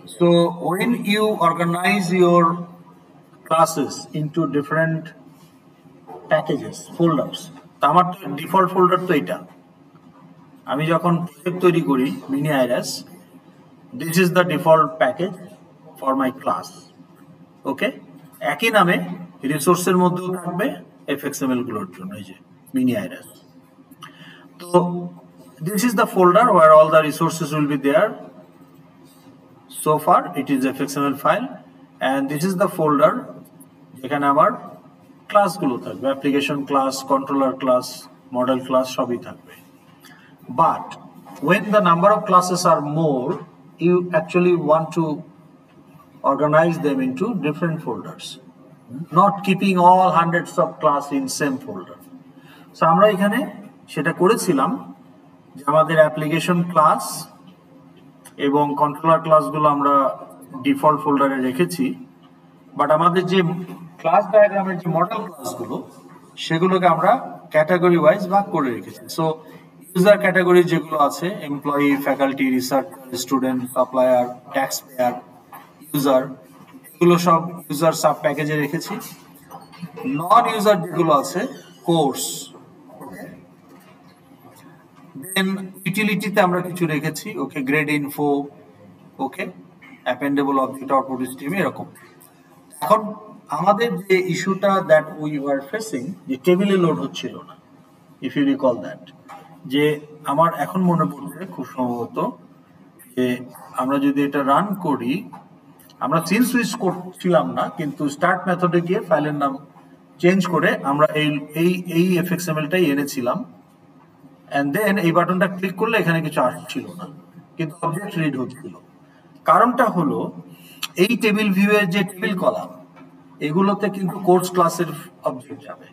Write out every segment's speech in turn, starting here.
So when you organize your classes into different packages, folders, আমার default folder তো এটা। আমি যখন প্রজেক্ট তৈরি করি mini Iris, this is the default package for my class. Okay, একই নামে রিসোর্সের মধ্যেও থাকবে এফএক্সএমএল গুলোর জন্য, এই যে মিনি আইরাস। তো this is the folder where all the resources will be there. So far it is fxml file, and this is the folder যেখানে আমার ক্লাসগুলো থাকবে, application class, controller class, model class সবই থাকবে। But when the number of classes are more, you actually want to organize them into different folders, not keeping all hundreds of class in same folder. So আমরা এখানে সেটা করেছিলাম যে আমাদের application class এবং controller ক্লাসগুলো আমরা ডিফল্ট ফোল্ডারে রেখেছি, বাট আমাদের যে ক্লাস ডায়াগ্রামের যে মডেল ক্লাসগুলো সেগুলোকে আমরা ক্যাটাগরি ওয়াইজ ভাগ করে রেখেছি। সো ইউজার ক্যাটাগরি যেগুলো আছে, employee, faculty, research, student, supplier, tax payer, user, এগুলো সব ইউজার সাব প্যাকেজে রেখেছি। নন ইউজার যেগুলো আছে, কোর্স, দেন ইউটিলিটিতে আমরা কিছু রেখেছি, ওকে, গ্রেড ইনফো, ওকে, অ্যাপেন্ডেবল অবজেক্ট, আউটপুট স্ট্রিম, এরকম। এখন আমাদের যে ইস্যুটা দ্যাট উই ওয়ার ফেসিং, যে টেবিলে লোড হচ্ছিল না, ইফ ইউ রিকল দ্যাট, যে আমার এখন মনে পড়ছে খুব সম্ভবত যে আমরা যদি এটা রান করি, আমরা সিন সুইচ করছিলাম না, কিন্তু স্টার্ট মেথডে গিয়ে ফাইলের নাম চেঞ্জ করে আমরা এই এফএক্সএমএলটাই এনেছিলাম, and then এই বাটনটা ক্লিক করলে এখানে কিছু আসছিল না, কিন্তু অবজেক্ট রিড হচ্ছিল। কারণটা হলো এই টেবিল ভিউয়ের যে টেবিল কলাম, এগুলোতে কিন্তু কোর্স ক্লাসের অবজেক্ট যাবে,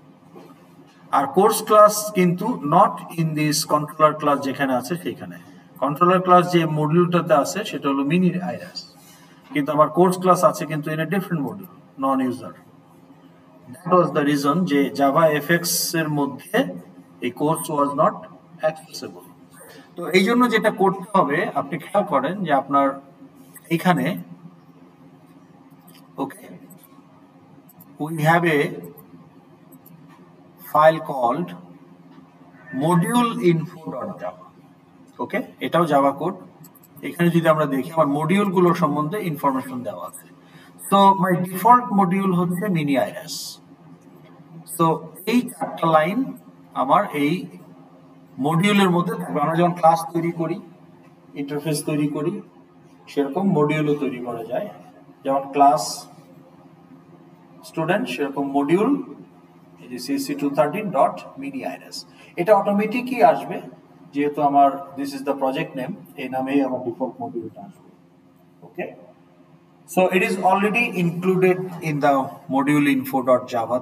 আর কোর্স ক্লাস কিন্তু not in this controller class যেখানে আছে সেখানে। কন্ট্রোলার ক্লাস যে মডিউলটাতে আছে সেটা হলো মিনি আইরাস, কিন্তু আমার কোর্স ক্লাস আছে কিন্তু in a different module, non user. That was the reason যে জাভা এফএক্স এর মধ্যে এই কোর্স ওয়াজ নট অ্যাক্সেসিবল। তো এই জন্য যেটা করতে হবে, আপনি খেয়াল করেন যে আপনার এখানে, okay, we have a file called module.info.java, okay, এটাও জাভা কোড। এখানে যদি আমরা দেখি আমার মডিউলগুলোর সম্বন্ধে ইনফরমেশন দেওয়া আছে। তো মাই ডিফল্ট মডিউল হচ্ছে মিনি আইরাস। তো এই চারটা লাইন আমার এই মডিউলের মধ্যে থাকবে। আমরা যখন ক্লাস তৈরি করি, ইন্টারফেস তৈরি করি, সেরকম মডিউলও তৈরি করা যায়। যেমন ক্লাস স্টুডেন্ট, সেরকম মডিউল cc213.mini-iras। এটা অটোমেটিকই আসবে, যেহেতু আমার this is the project name, এই নামেই আমার ডিফল্ট মডিউলটা আসবে। ওকে, so it is already included in the module info.java,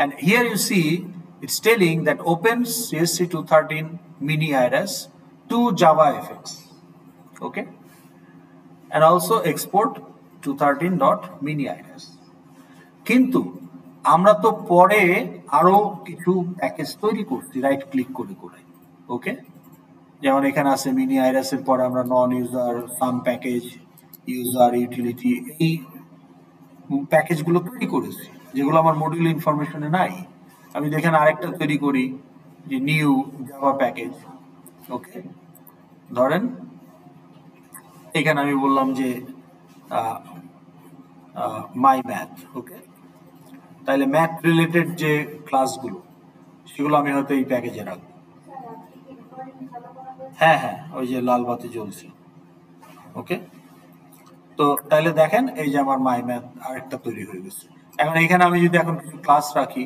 and here you see it's telling that open CSC213 mini iras to JavaFX, okay, and also export 213.mini-iras. কিন্তু আমরা তো পরে আরো কিছু প্যাকেজ তৈরি করছি রাইট ক্লিক করে করে, ওকে, যেমন এখানে আছে মিনি আইরাস এর পরে আমরা নন ইউজার, সাম প্যাকেজ, ইউজার, ইউটিলিটি, এই প্যাকেজগুলো তৈরি করেছি যেগুলো আমার মডিউল ইনফরমেশনে নাই। আমি দেখেন আরেকটা তৈরি করি যে নিউ জাভা প্যাকেজ, ওকে, ধরেন এখানে আমি বললাম যে মাই ম্যাথ, ওকে, তাহলে ম্যাথ রিলেটেড যে ক্লাসগুলো সেগুলো আমি হয়তো এই প্যাকেজে রাখবো। হ্যাঁ হ্যাঁ, ওই যে লাল বাতি জ্বলছে, ওকে। তো তাহলে দেখেন এই যে আমার মাই ম্যাথ আরেকটা তৈরি হয়ে গেছে। এখন এখানে আমি যদি এখন কিছু ক্লাস রাখি,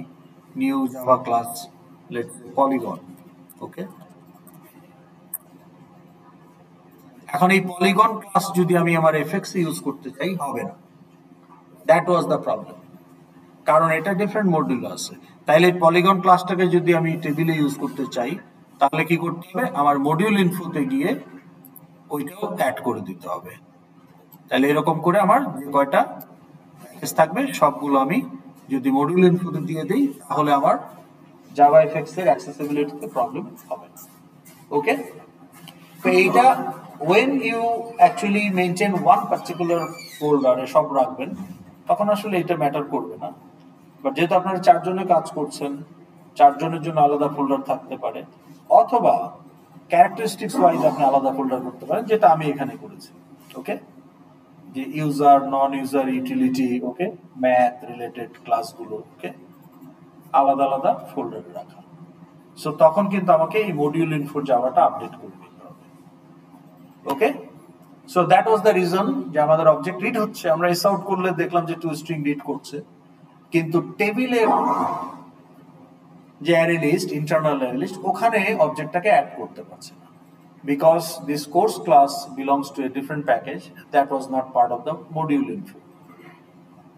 new Java class, let's say polygon, okay. এখন এই পলিগন ক্লাস যদি আমি আমার এফএক্স ইউজ করতে চাই, হবে না। দ্যাট ওয়াজ দ্য প্রবলেম, কারণ এটা ডিফারেন্ট মডিউল আছে। তাইলে পলিগন ক্লাসটাকে যদি আমি টেবিলে ইউজ করতে চাই, তাহলে কি করতে হবে, আমার মডিউল ইনফোতে গিয়ে ওইটাও অ্যাড করে দিতে হবে। তাহলে এরকম করে আমার যে কয়টা প্যাকেজ থাকবে সবগুলো আমি যদি মডিউল ইনফোতে দিয়ে দিই, তাহলে আমার জাভা এফএক্স এর অ্যাক্সেসিবিলিটিতে প্রবলেম হবে না, ওকে। তো এইটা when you actually maintain one particular folder সব রাখবেন তখন আসলে এটা ম্যাটার করবে না, বাট যেহেতু আপনারা 4 জনে কাজ করছেন, 4 জনের জন্য আলাদা ফোল্ডার থাকতে পারে, অথবা ক্যারেক্টারিস্টিক্স ওয়াইজ আপনি আলাদা ফোল্ডার করতে পারেন, যেটা আমি এখানে করেছি। ওকে, যে ইউজার, নন ইউজার, ইউটিলিটি, ওকে, ম্যাথ রিলেটেড ক্লাসগুলো, ওকে, আলাদা আলাদা ফোল্ডারে রাখা। সো তখন কিন্তু আমাকে এই মডিউল ইনফো জাভাটা আপডেট করে দিতে হবে। Okay, so that was the reason যে আমাদের অবজেক্ট রিড হচ্ছে, আমরা এস আউট করলে দেখলাম যে টু স্ট্রিং রিড করছে, কিন্তু টেবিলের যে array list, internal array list, ওখানে অবজেক্টটাকে অ্যাড করতে পারছে না, because this course class belongs to a different package that was not part of the module info,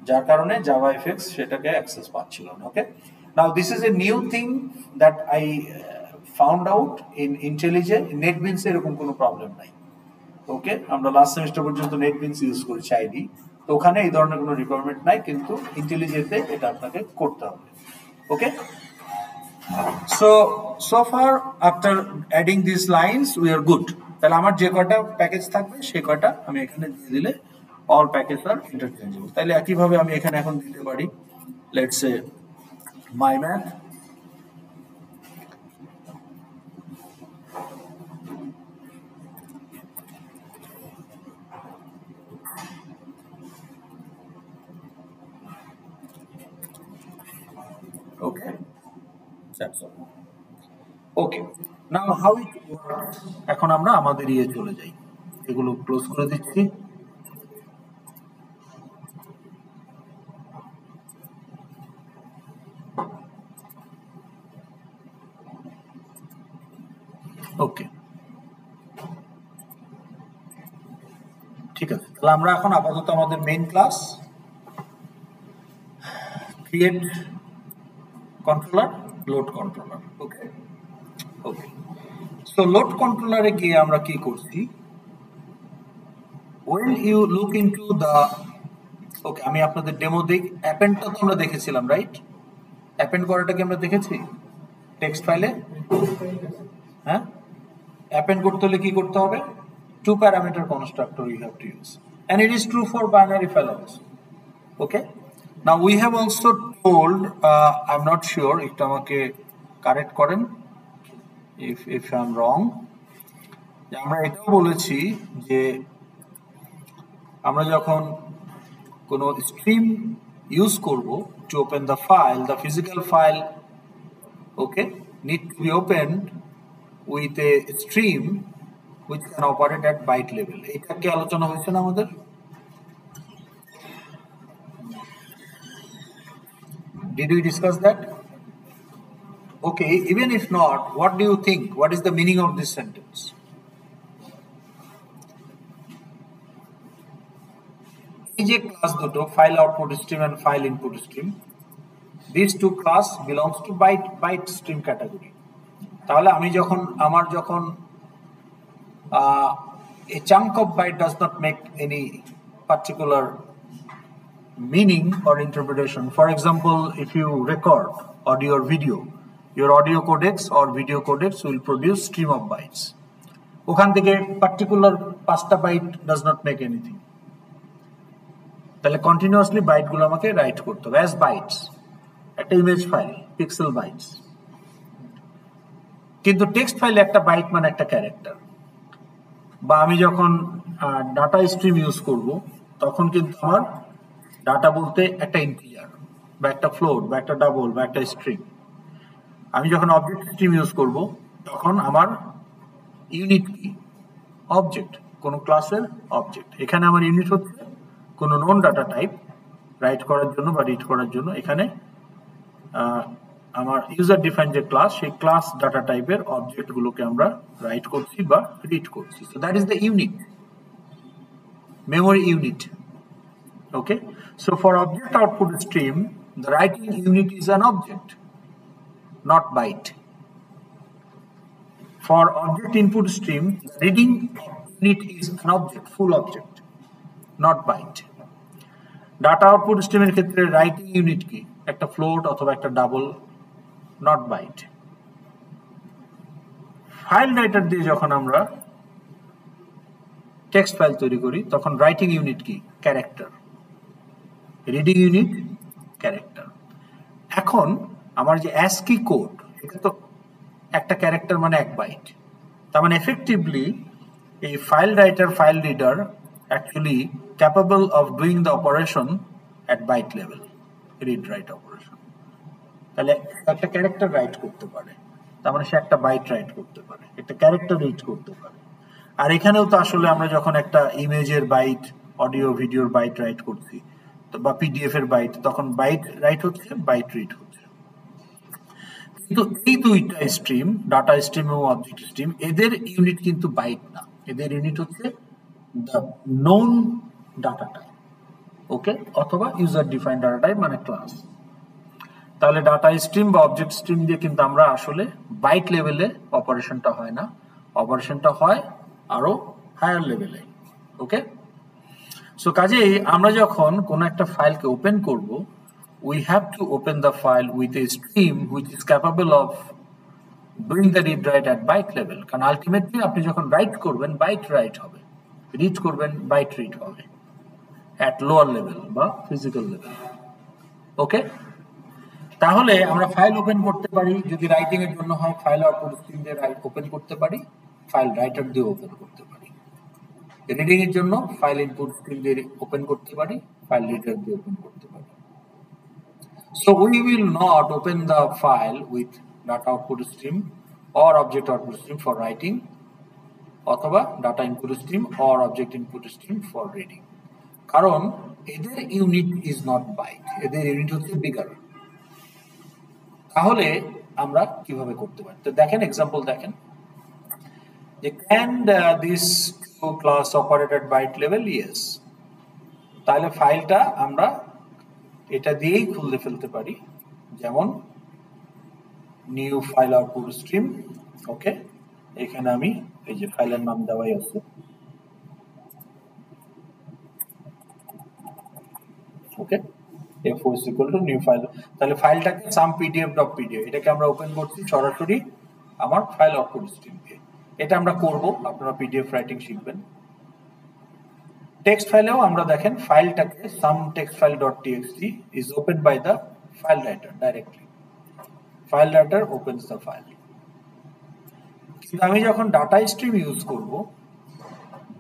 যার কারণে জাভা এফএক্স সেটাকে অ্যাক্সেস পাচ্ছিল না। Okay, now this is a new thing that I found out in ইন্টেলিজে। নেটবিনসে এরকম কোনো problem নাই। ওকে, আমরা লাস্ট সেমিস্টার পর্যন্ত নেটবিনস ইউজ করেছি আইডি, তো ওখানে এই ধরনের কোনো রিকোয়ারমেন্ট নাই, কিন্তু ইন্টেলিজেতে এটা আপনাকে করতে হবে। ওকে, so far after adding these lines we are good. তাহলে আমার যে কয়টা প্যাকেজ থাকবে সেই কয়টা আমি এখানে দিয়ে দিলে all packages are interchangeable। তাহলে একই ভাবে আমি এখানে এখন দিতে পারি, let's say my math, okay, that's all. Okay, now how it works, এখন আমরা আমাদের ইয়ে চলে যাই, এগুলো ক্লোজ করে দিচ্ছি। ওকে, ঠিক আছে, তাহলে আমরা এখন আপাতত আমাদের main class create controller, load controller. Okay, okay, so load কন্ট্রোলারে গিয়ে আমরা কি করছি, when you look into the, ওকে, আমি আপনাদের ডেমো দিই। অ্যাপেন্ডটা তো আমরা দেখেছিলাম, রাইট? অ্যাপেন্ড করাটা কি আমরা দেখেছি টেক্সট ফাইলে? হ্যাঁ, অ্যাপেন্ড করতে হলে কি করতে হবে? 2 parameter constructor you have to use, and it is true for binary file also. Okay, now we have also told, I'm not sure, একটু আমাকে কারেক্ট করেন if I'm wrong, আমরা এটাও বলেছি যে আমরা যখন কোনো স্ট্রিম ইউজ করব to open the file, the physical file, okay, need to be opened with a stream which can operate at byte level. এটা কি আলোচনা হয়েছে না আমাদের? Did we discuss that? Okay, even if not, what do you think? What is the meaning of this sentence? এই যে class দুটো, file output stream and file input stream, these two class belongs to byte stream category. তাহলে আমি যখন আমার যখন a chunk of byte does not make any particular meaning or interpretation. For example, if you record audio or video, your audio codecs or video codecs will produce stream of bytes. ওখান থেকে particular 5টা byte does not make anything. তাহলে continuously বাইটগুলো আমাকে right করতে হবে as bytes, একটা image file pixel bytes. কিন্তু text ফাইলে একটা বাইট মানে একটা ক্যারেক্টার, বা আমি যখন ডাটা স্ট্রিম ইউজ করব তখন কিন্তু আমার ডাটা বলতে একটা ইন্টিজার বা একটা ফ্লোট বা একটা ডাবল বা একটা স্ট্রিং। আমি যখন অবজেক্ট স্ট্রিম ইউজ করব তখন আমার ইউনিট কি? অবজেক্ট, কোন ক্লাসের অবজেক্ট। এখানে আমার ইউনিট হচ্ছে কোনো নন ডাটা টাইপ রাইট করার জন্য বা রিড করার জন্য। এখানে আমার ইউজার ডিফাইন যে ক্লাস, সেই ক্লাস ডাটা টাইপের অবজেক্ট গুলোকে আমরা রাইট করছি বা রিড করছি। So that is the unit, memory unit. Okay, so for object output stream, the writing unit is an object, not byte. For object input stream, the reading unit is an object, full object, not byte. Data output stream এর ক্ষেত্রে writing unit কি? একটা float অথবা একটা double, not byte. File writer দিয়ে যখন আমরা text file তৈরি করি তখন রাইটিং ইউনিট কি ক্যারেক্টার, রিডিং ইউনিট ক্যারেক্টার। এখন আমার যে অ্যাসকি কোড এটা তো একটা ক্যারেক্টার মানে 1 বাইট, তার মানে এফেক্টিভলি এই file writer file reader actually capable of doing the operation at byte level, read write operation. তাহলে একটা ক্যারেক্টার রাইট করতে পারে, তার মানে সে একটা বাইট রাইট করতে পারে, একটা ক্যারেক্টার রিড করতে পারে। আর এখানেও তো আসলে আমরা যখন একটা ইমেজের বাইট, অডিও ভিডিওর বাইট রাইট করছি বা পিডিএফ এর বাইট, তখন বাইট রাইট হচ্ছে, বাইট রিড হচ্ছে। কিন্তু এই দুইটা স্ট্রিম, ডাটা স্ট্রিম এবং অবজেক্ট স্ট্রিম, এদের ইউনিট কিন্তু বাইট না, এদের ইউনিট হচ্ছে দ্য নোন ডাটা টাইপ, ওকে, অথবা ইউজার ডিফাইন্ড ডাটা টাইপ মানে ক্লাস। তাহলে ডাটা স্ট্রিম বা অবজেক্ট স্ট্রিম দিয়ে কিন্তু আমরা আসলে বাইট লেভেলে অপারেশনটা হয় না, অপারেশনটা হয় আরো হায়ার লেভেলে, ওকে। সো কাজেই আমরা যখন কোনো একটা ফাইলকে ওপেন করব, we have to open the file with a stream which is capable of doing the read write at byte level, কারণ আলটিমেটলি আপনি যখন রাইট করবেন বাইট রাইট হবে, রিড করবেন বাইট রিড হবে at lower level বা physical level, ওকে। তাহলে আমরা ফাইল ওপেন করতে পারি, যদি রাইটিং এর জন্য হয় ফাইল আউটপুট স্ট্রিম দিয়ে ওপেন করতে পারি, ফাইল রাইটার দিয়ে ওপেন করতে পারি। রিডিং এর জন্য ফাইল ইনপুট স্ট্রিম দিয়ে ওপেন করতে পারি, ফাইল রিডার দিয়ে ওপেন করতে পারি। So we will not open the file with data output stream or object output stream for writing, অথবা data input stream or object input stream for reading, কারণ এদের unit is not byte, এদের unit হচ্ছে bigger. তাহলে আমরা কিভাবে করতে পারি? তো দেখেন এক্সাম্পল দেখেন যে can this class operate at byte level? Yes. তাহলে ফাইলটা আমরা এটা দিয়েই খুলতে ফেলতে পারি, যেমন নিউ ফাইল আউটপুট স্ট্রিম, ওকে। এখানে আমি এই যে ফাইলের নাম দেওয়াই আছে, ওকে, f0 is equal to new file। তাহলে ফাইলটাকে সাম pdf.pdf এটাকে আমরা ওপেন করছি সরাসরি আমার ফাইল আউটপুট স্ট্রিম দিয়ে। এটা আমরা করব, আপনারা পিডিএফ রাইটিং শিখবেন। টেক্সট ফাইলেও আমরা দেখেন ফাইলটাকে some text file .txt is opened by the file writer directly, file writer opens the file। কিন্তু আমি যখন ডাটা স্ট্রিম ইউজ করব,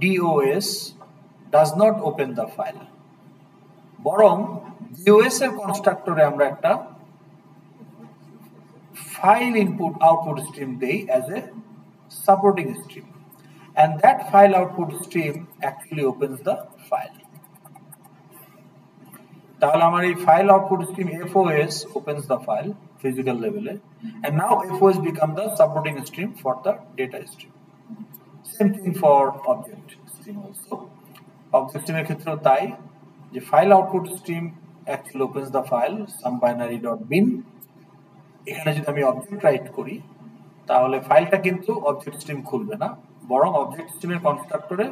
DOS does not open the file, বরং DOS এর কনস্ট্রাক্টরে আমরা একটা ফাইল ইনপুট আউটপুট স্ট্রিম দেই as a supporting stream, and that file output stream actually opens the file। তাহলে আমার এই file output stream FOS opens the file physical level, and now FOS become the supporting stream for the data stream। Same thing for object stream also, object stream এর ক্ষেত্রেও তাই, যে file output stream actually opens the file some binary.bin। এখানে যদি আমি object right করি তাহলে ফাইলটা কিন্তু অবজেক্ট স্ট্রিম খুলবে না, বরং অবজেক্ট স্ট্রিমের কনস্ট্রাক্টরে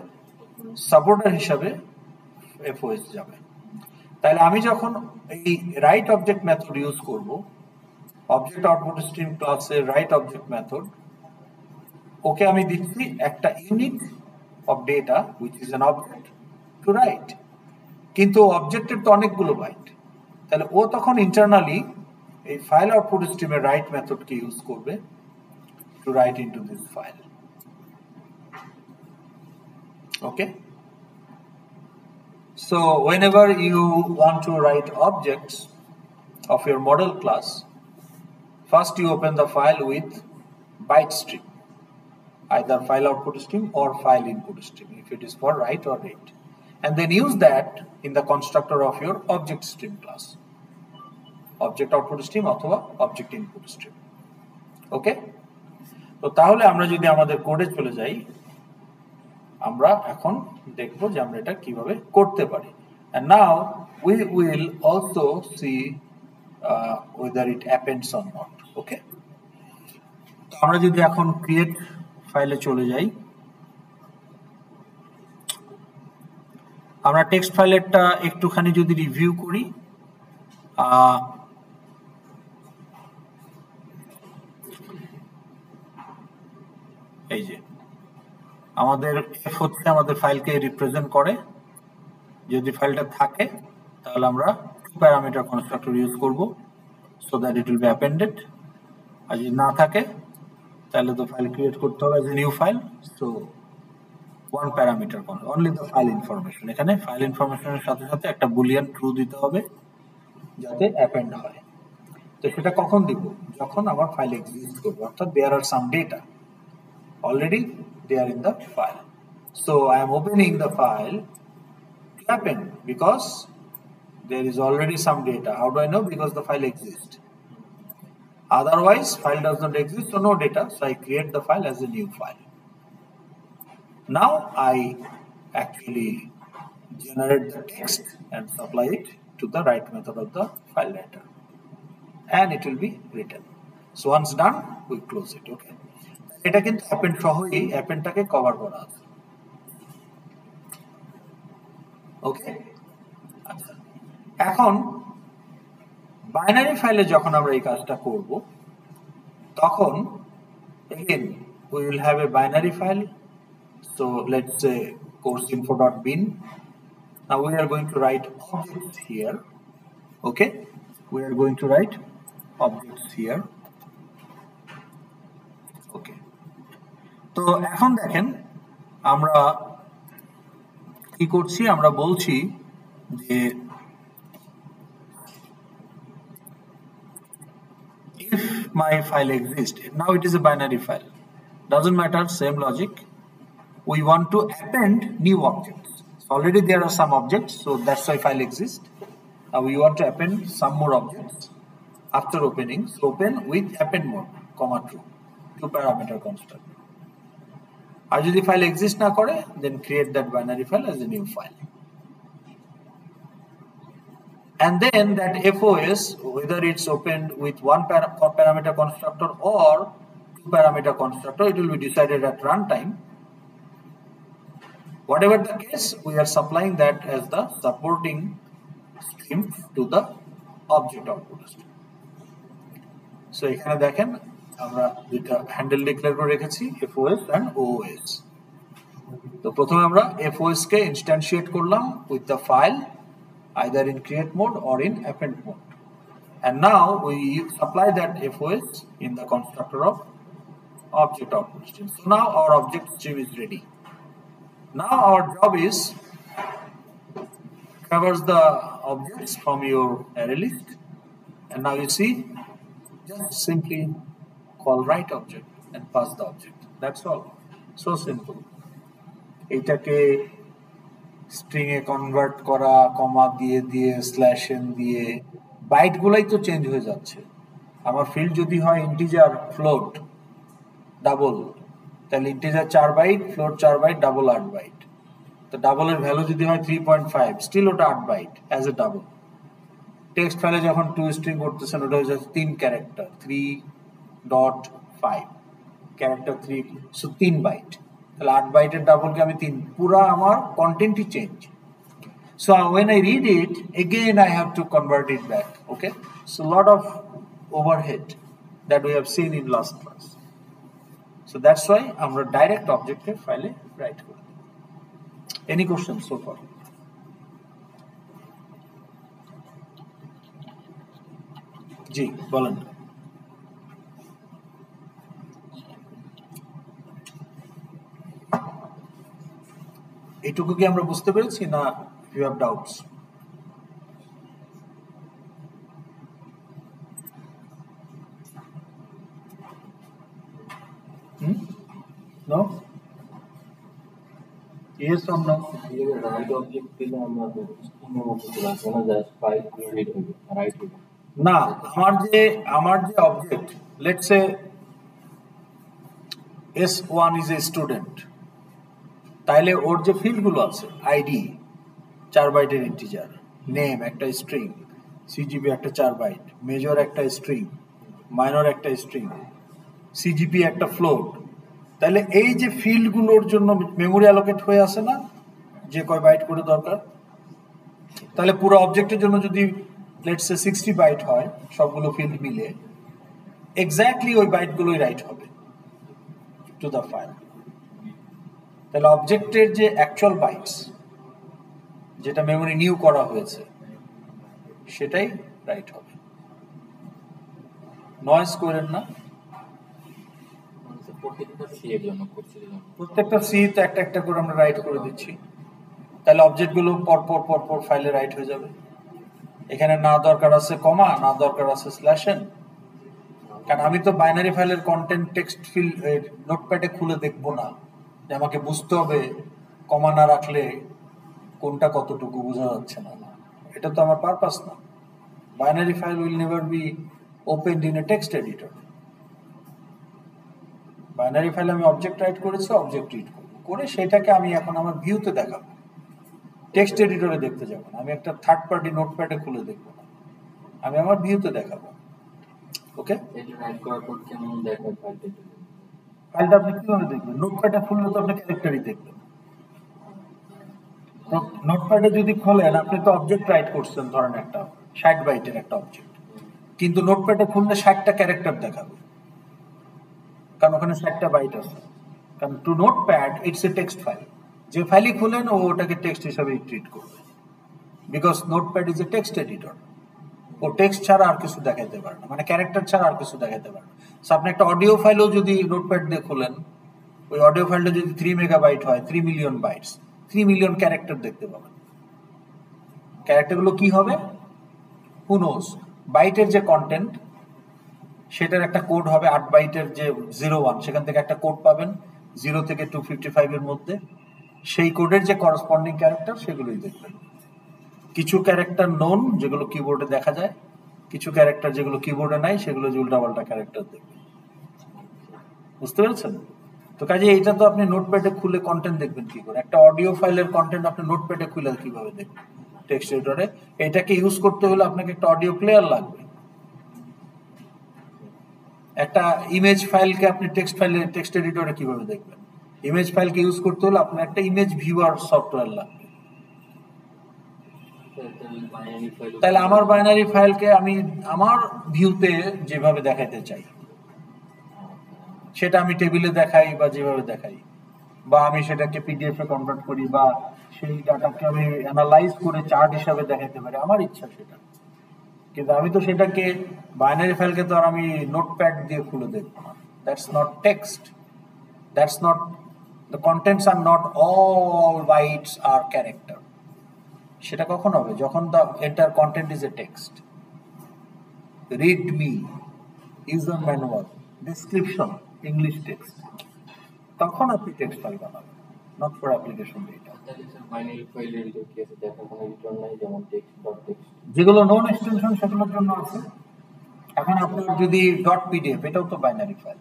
সাপোর্টার হিসাবে FOS যাবে। তাহলে আমি যখন এই রাইট অবজেক্ট মেথড ইউজ করব, অবজেক্ট আউটপুট স্ট্রিম ক্লাসের রাইট অবজেক্ট মেথড, ওকে আমি দিচ্ছি একটা unit of data which is an object to write, কিন্তু অবজেক্টের তো অনেকগুলো বাইট, তাহলে ও তখন ইন্টারনালি এই ফাইল আউটপুট স্ট্রিমের রাইট মেথডকে ইউজ করবে to write into this file, okay. So whenever you want to write objects of your model class, first you open the file with byte stream, either file output stream or file input stream if it is for write or read, and then use that in the constructor of your object stream class, object output stream অথবা object input stream, okay। তো তাহলে আমরা যদি আমাদের কোডে চলে যাই, আমরা এখন দেখব যে আমরা এটা কিভাবে করতে পারি। And now we will also see whether it appends or not, okay। তো আমরা যদি এখন ক্রিয়েট ফাইলে চলে যাই, আমরা টেক্সট ফাইলেরটা একটুখানি যদি রিভিউ করি, এই যে আমাদের f হচ্ছে আমাদের ফাইলকে রিপ্রেজেন্ট করে। যদি ফাইলটা থাকে তাহলে আমরা প্যারামিটার কনস্ট্রাক্টর ইউজ করব so that it will be appended. আর যদি না থাকে তাহলে তো ফাইল ক্রিয়েট করতে হবে as a new file. So one parameter only the file information. এখানে ফাইল ইনফরমেশনের সাথে সাথে একটা বুলিয়ান ট্রু দিতে হবে যাতে অ্যাপেন্ড হয়। তো সেটা কখন দিব? যখন আমার ফাইল এক্সিস্ট করবে, অর্থাৎ দেয়ার আর সাম data already they are in the file. So I am opening the file to append because there is already some data. How do I know? Because the file exists. Otherwise file does not exist, so no data, so I create the file as a new file. Now I actually generate the text and supply it to the write method of the file writer and it will be written. So once done we close it. Okay, এটা কিন্তু append সহই অ্যাপেন্ডটাকে cover করা আছে। ওকে, আচ্ছা এখন binary ফাইলে যখন আমরা এই কাজটা করব তখন again we will have a binary file. So let's say course.info.bin. Now we are going to write objects here. Okay, we are going to write objects here. Okay, তো এখন দেখেন আমরা কি করছি, আমরা বলছি যে if my file exists, now it is a binary file, doesn't matter, same logic. We want to append new objects. So already there are some objects, so that's why file exists. Now we want to append some more objects after opening. So open with append mode, comma true, two parameter construct. আর যদি file exist না করে then create that binary file as a new file. And then that FOS, whether it's opened with one parameter constructor or two parameter constructor, it will be decided at runtime. Whatever the case, we are supplying that as the supporting stream to the object output stream. So এখানে দেখেন আমরা দুটো handle declare করে রেখেছি, FOS and OOS. তো প্রথমে আমরা FOS কে ইনস্ট্যান্সিয়েট করলাম with the file either in create mode or in append mode, and now we apply that FOS in the constructor of object output stream. So now our object stream is ready. Now our job is traverse the objects from your array list, and now you see just simply call write object and pass the object. That's all. So simple. এটাকে string এ convert করা, কমা দিয়ে দিয়ে slash N দিয়ে, byte গুলাই তো change হয়ে যাচ্ছে। আমার ফিল্ড যদি হয় ইন্টিজার, ফ্লোট, ডাবল, তাহলে integer 4 byte, float 4 byte, double 8 byte. তো ডাবলের ভ্যালু যদি হয় 3.5, স্টিল ওটা 8 byte as a double. Text ফাইলে যখন টু স্ট্রিং করতেছেন ওটা হয়ে যাচ্ছে 3 ক্যারেক্টার, 3.5 ক্যারেক্টার 3, সো 3 বাইট। তাহলে 8 বাইটের ডাবলকে আমি 3, পুরা আমার কন্টেন্টই change. So when I read it again I have to convert it back. Okay, so lot of overhead that we have seen in last class. So that's why আমরা direct object এর ফাইলে write করি। Any questions so far? জি বলেন। এইটুকু কি আমরা বুঝতে পেরেছি না you have doubts? No? Yes or no? Right object দিলে আমরা তো স্ট্রিংয়ের মতো রাখবো না, জাস্ট ফাইল ক্রিয়েট হবে, রাইট হবে না। আমার যে object, let's say S1 is a student, তাইলে ওর যে ফিল্ডগুলো আছে, আইডি 4 বাইটের ইন্টিজার, নেম একটা স্ট্রিং, সিজিপি একটা 4 বাইট, মেজর একটা স্ট্রিং, মাইনর একটা স্ট্রিং, সিজিপি একটা ফ্লোট, তাহলে এই যে ফিল্ডগুলোর জন্য মেমোরি অ্যালোকেট হয়ে আসে না, যে কয় বাইট করে দরকার, তাহলে পুরো অবজেক্টের জন্য যদি লেটস সে 60 বাইট হয় সবগুলো ফিল্ড মিলে, এক্স্যাক্টলি ওই বাইটগুলোই রাইট হবে টু দ্য ফাইল। তাহলে অবজেক্টের যে অ্যাকচুয়াল বাইটস, যেটা মেমোরি নিউ করা হয়েছে, সেটাই রাইট হবে। নয়েজ করেন না, প্রত্যেকটা সি তে একটা একটা করে আমরা রাইট করে দিচ্ছি, তাহলে অবজেক্টগুলো পরপর পরপর ফাইলে রাইট হয়ে যাবে। এখানে না দরকার আছে কমা, না দরকার আছে স্ল্যাশ এন, কারণ আমি তো বাইনারি ফাইলের কন্টেন্ট টেক্সট ফিল্ড নোটপ্যাডে খুলে দেখবো না, যে আমাকে বুঝতে হবে কমা না রাখলে কোনটা কতটুকু বোঝা যাচ্ছে না। এটা তো আমার পারপাস না। Binary file will never be opened in a text editor. Binary file আমি অবজেক্ট রাইট করেছি, অবজেক্ট রিড করবো, করে সেটাকে আমি এখন আমার ভিউতে দেখাবো, টেক্সট এডিটরে দেখতে যাবো না, আমি একটা থার্ড পার্টি নোটপ্যাডে খুলে দেখবো না, আমি আমার ভিউতে দেখাবো। ওকে, ফাইলটা আপনি কিভাবে দেখবেন? নোটপ্যাডে খুললে তো আপনি ক্যারেক্টারই দেখবেন। নোটপ্যাডে যদি খোলেন, আপনি তো অবজেক্ট রাইট করছেন, ধরেন একটা 60 বাইটের একটা অবজেক্ট, কিন্তু নোটপ্যাডে খুললে 60টা ক্যারেক্টার দেখাবে, কারণ ওখানে 60টা বাইট আছে। কারণ to notepad it's a text file, যে ফাইলই খুলেন ও ওটাকে টেক্সট হিসাবে ট্রিট করবে, because notepad is a text editor. ও টেক্সট ছাড়া আর কিছু দেখাতে পারে না, মানে ক্যারেক্টার ছাড়া আর কিছু দেখাতে পারে না। সো আপনি একটা অডিও ফাইলও যদি নোটপ্যাড দিয়ে খুলেন, ওই অডিও ফাইলটা যদি 3 মেগাবাইট হয়, 3 মিলিয়ন বাইটস, 3 মিলিয়ন ক্যারেক্টার দেখতে পাবেন। ক্যারেক্টারগুলো কি হবে হু নোজ। বাইটের যে কন্টেন্ট, সেটার একটা কোড হবে 8 বাইটের, যে 01, সেখান থেকে একটা কোড পাবেন 0 থেকে 255 এর মধ্যে, সেই কোডের যে করসপন্ডিং ক্যারেক্টার সেগুলোই দেখবেন। কিছু ক্যারেক্টার নোন, যেগুলো কিবোর্ডে দেখা যায়, কিছু ক্যারেক্টার যেগুলো কিবোর্ডে নাই, সেগুলো যে উল্টাপাল্টা ক্যারেক্টার দেখবেন। বুঝতে পেরেছেন? তো কাজে এটা তো আপনি নোটপ্যাডে খুলে কন্টেন্ট দেখবেন কি করে? একটা অডিও ফাইলের কন্টেন্ট আপনি নোটপ্যাডে খুলে কিভাবে দেখবেন টেক্সট এডিটরে? এটাকে ইউজ করতে হলে আপনাকে একটা অডিও প্লেয়ার লাগবে। একটা ইমেজ ফাইলকে আপনি টেক্সট ফাইলে, টেক্সট এডিটরে কিভাবে দেখবেন? ইমেজ ফাইলকে ইউজ করতে হলে আপনার একটা ইমেজ ভিউয়ার সফটওয়্যার লাগবে। তাহলে আমার বাইনারি ফাইলকে আমি আমার ভিউতে যেভাবে দেখাতে চাই, সেটা আমি টেবিলে দেখাই বা যেভাবে দেখাই, বা আমি সেটাকে পিডিএফ এ কনভার্ট করি, বা সেই ডাটাকে আমি অ্যানালাইজ করে চার্ট হিসাবে দেখাতে পারি, আমার ইচ্ছা সেটা। কিন্তু আমি তো সেটাকে বাইনারি ফাইলকে তো আর আমি নোটপ্যাড দিয়ে খুলে দেখবো না। That's not text, that's not, the contents are not all bytes are character. সেটা কখন হবে? যখন the entire content is a text. Read me, user manual, description, English text, তখন আপনি টেক্সট ফাইল বানাবেন, নট ফর অ্যাপ্লিকেশন ডেটা। যেগুলো non extension সেগুলোর জন্য আছে। এখন আপনার যদি ডট পিডিএফ, এটাও তো বাইনারি ফাইল,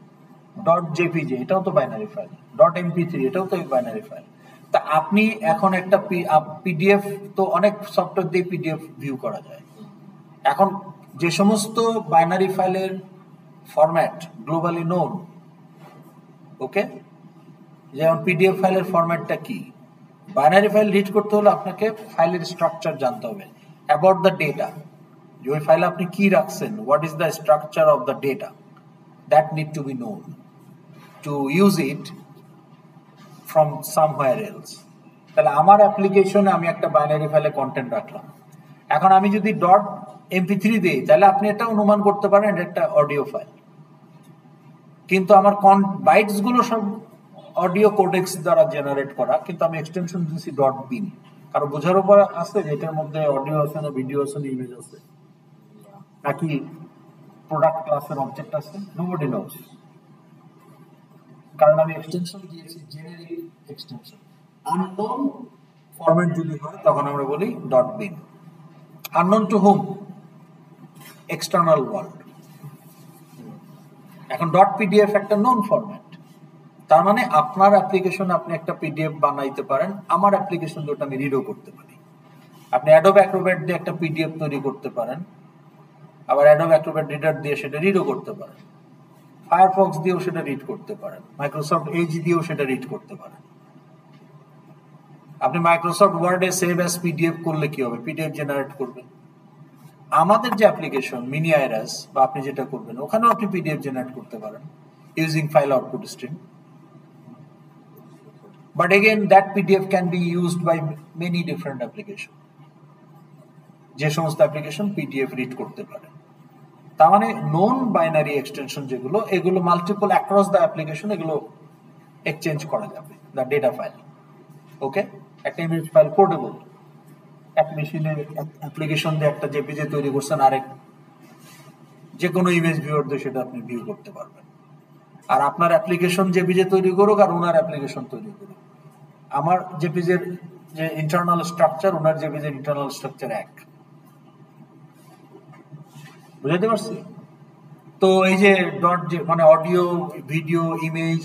ডট জেপিজি, এটাও তো বাইনারি ফাইল, ডট এমপি3, এটাও তো বাইনারি ফাইল। তা আপনি এখন একটা পিডিএফ, তো অনেক সফটওয়্যার দিয়ে পিডিএফ ভিউ করা যায়। এখন যে সমস্ত বাইনারি ফাইলের ফরম্যাট গ্লোবালি নোন, ওকে, যেমন পিডিএফ ফাইলের ফরম্যাটটা কি? বাইনারি ফাইল রিড করতে হলে আপনাকে ফাইলের স্ট্রাকচার জানতে হবে, অ্যাবাউট দ্য ডেটা, যে ওই ফাইলে আপনি কি রাখছেন, what is the structure of the data, that need to be known to use it from somewhere else. তাহলে আমার অ্যাপ্লিকেশনে আমি একটা বাইনারি ফাইলে কন্টেন্ট রাখলাম, এখন আমি যদি ডট এমপি3 দিই, তাহলে আপনি এটা অনুমান করতে পারেন এটা একটা অডিও ফাইল, কিন্তু আমার বাইটস গুলো সব অডিও কোডেক্স দ্বারা জেনারেট করা, কিন্তু আমি এক্সটেনশন দিয়েছি ডট বিন। কারো বোঝার উপর আছে যে এটার মধ্যে অডিও আছে না ভিডিও আছে না ইমেজ আছে, নাকি প্রোডাক্ট ক্লাসের অবজেক্ট আছে? নোবডি নোস, কারণ আমি এক্সটেনশন দিয়েছি জেনারিক এক্সটেনশন। আননোন ফরম্যাট যদি হয় তখন আমরা বলি dot bin. Unknown to home? External world. এখন ডট পিডিএফ একটা নোন ফরম্যাট, তার মানে আপনার অ্যাপ্লিকেশনে আপনি একটা পিডিএফ বানাইতে পারেন, আমার অ্যাপ্লিকেশন যেটা আমি রিডও করতে পারি। আপনি অ্যাডোব অ্যাক্রোব্যাট দিয়ে একটা পিডিএফ তৈরি করতে পারেন, আবার অ্যাডোব অ্যাক্রোব্যাট রিডার দিয়ে সেটা রিডও করতে পারেন, ফায়ারফক্স দিয়েও সেটা রিড করতে পারেন, মাইক্রোসফট এজ দিয়েও সেটা রিড করতে পারেন। আপনি মাইক্রোসফট ওয়ার্ডে সেভ অ্যাজ পিডিএফ করলে কি হবে? পিডিএফ জেনারেট করবেন। আমাদের যে অ্যাপ্লিকেশন মিনি আইরাস, বা আপনি যেটা করবেন, ওখানেও আপনি পিডিএফ জেনারেট করতে পারেন using file output stream. But again, that PDF can be used by many different applications. যে সমস্ত অ্যাপ্লিকেশন পিডিএফ রিড করতে পারে। তার মানে নন বাইনারি এক্সটেনশন যেগুলো, এগুলো মাল্টিপল অ্যাক্রস দ্য অ্যাপ্লিকেশন, এগুলো এক্সচেঞ্জ করা যাবে দ্য ডেটা ফাইল। ওকে, একটা ইমেজ ফাইল পোর্টেবল, এক মেশিনে অ্যাপ্লিকেশন দিয়ে একটা জেপিজি তৈরি করছেন, আরেক যে কোনো ইমেজ ভিউয়ার দিয়ে সেটা আপনি ভিউ করতে পারবেন। আর আপনার অ্যাপ্লিকেশন জেপিজি তৈরি করুক আর ওনার অ্যাপ্লিকেশন তৈরি করুক, আমার জেপিজির যে ইন্টারনাল স্ট্রাকচার, ওনার জেপিজির ইন্টারনাল স্ট্রাকচার এক। বুঝাতে পারছি? তো এই যে ডট, যে মানে অডিও, ভিডিও, ইমেজ,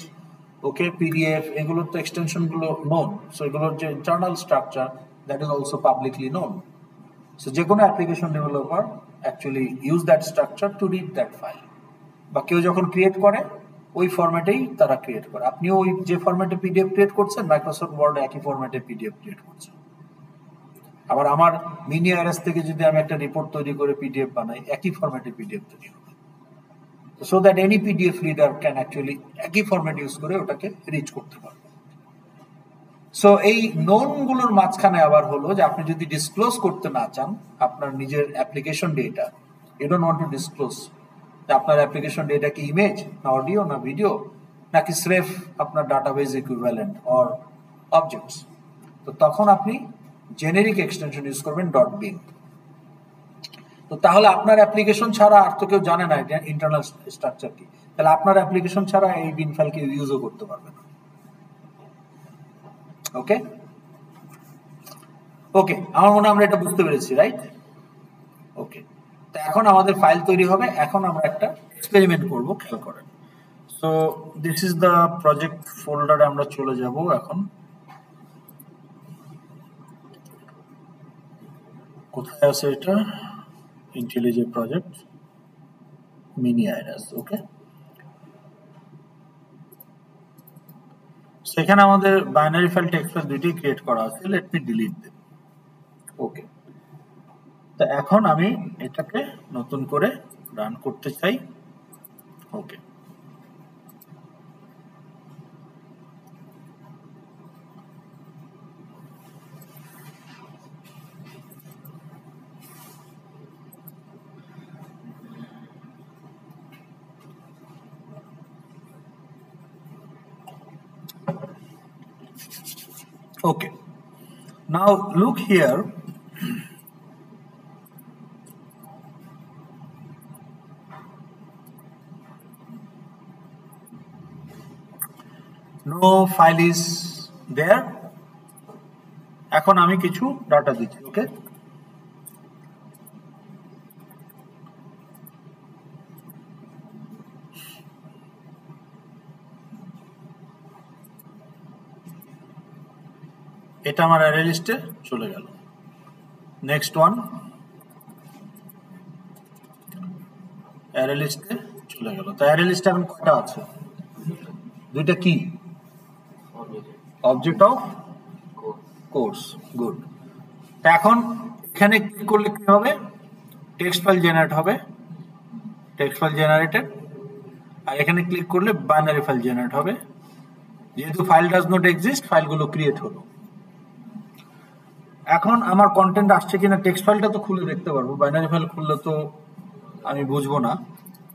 ওকে, পিডিএফ, এগুলোর তো এক্সটেনশন গুলো নোন। সো এগুলোর যে internal structure, that is also publicly known. So যে কোনো application developer actually use that structure to read that file. বা কেউ যখন ক্রিয়েট করে ওই ফরম্যাটেই তারা ক্রিয়েট করে। আপনিও ওই যে ফরম্যাটে পিডিএফ ক্রিয়েট করছেন, মাইক্রোসফট ওয়ার্ড একই ফরম্যাটে পিডিএফ ক্রিয়েট করছে। আবার আমার মিনি আইরাস থেকে যদি আমি একটা রিপোর্ট তৈরি করে পিডিএফ বানাই, একই ফরম্যাটে পিডিএফ তৈরি হবে। So that any PDF reader can actually একই ফরম্যাট ইউজ করে ওটাকে রিচ করতে পারবে। সো এই নোন গুলোর মাঝখানে আবার হলো যে আপনি যদি ডিসক্লোজ করতে না চান আপনার নিজের application data, you don't want to disclose আপনার অ্যাপ্লিকেশন ডেটা কি ইমেজ না অডিও না ভিডিও নাকি স্রেফ আপনার ডাটাবেজ ইকুইভ্যালেন্ট অর অবজেক্টস, তো তখন আপনি জেনেরিক এক্সটেনশন ইউজ করবেন .bin। তো তাহলে আপনার অ্যাপ্লিকেশন ছাড়া আর তো কেউ জানে না এটা ইন্টারনাল স্ট্রাকচার কি, তাহলে আপনার অ্যাপ্লিকেশন ছাড়া এই বিন ফাইল কেউ ইউজও করতে পারবে না। ওকে ওকে, আমার মনে হয় আমরা এটা বুঝতে পেরেছি, রাইট? ওকে, তো এখন আমাদের ফাইল তৈরি হবে। এখন আমরা একটা এক্সপেরিমেন্ট করব, খেয়াল করেন। So this is the project ফোল্ডারে আমরা চলে যাব। এখন কোথায় আছে এটা? IntelliJ project mini Iris. Okay, সেখানে আমাদের বাইনারি ফাইল, টেক্সট ফাইল দুইটাই ক্রিয়েট করা আছে। Let me delete them. Okay, তো এখন আমি এটাকে নতুন করে রান করতে চাই। ওকে, okay, now look here. No file is there. এখন আমি কিছু ডাটা দিচ্ছি। ওকে, এটা আমার অ্যারে লিস্টে চলে গেল। নেক্সট ওয়ান, অ্যারে লিস্টে চলে গেল। তো অ্যারে লিস্টে এখন কয়টা আছে? দুইটা। কি? Object of course. গুড। তো এখন এখানে ক্লিক করলে কি হবে? টেক্সট ফাইল জেনারেট হবে, টেক্সট ফাইল জেনারেটেড। আর এখানে ক্লিক করলে বাইনারি ফাইল জেনারেট হবে। যেহেতু ফাইল ডাজ নট এক্সিস্ট, ফাইলগুলো ক্রিয়েট হলো। এখন আমার কন্টেন্ট আসছে কিনা, টেক্সট ফাইলটা তো খুলে দেখতে পারবো, বাইনারি ফাইল খুললে তো আমি বুঝবো না।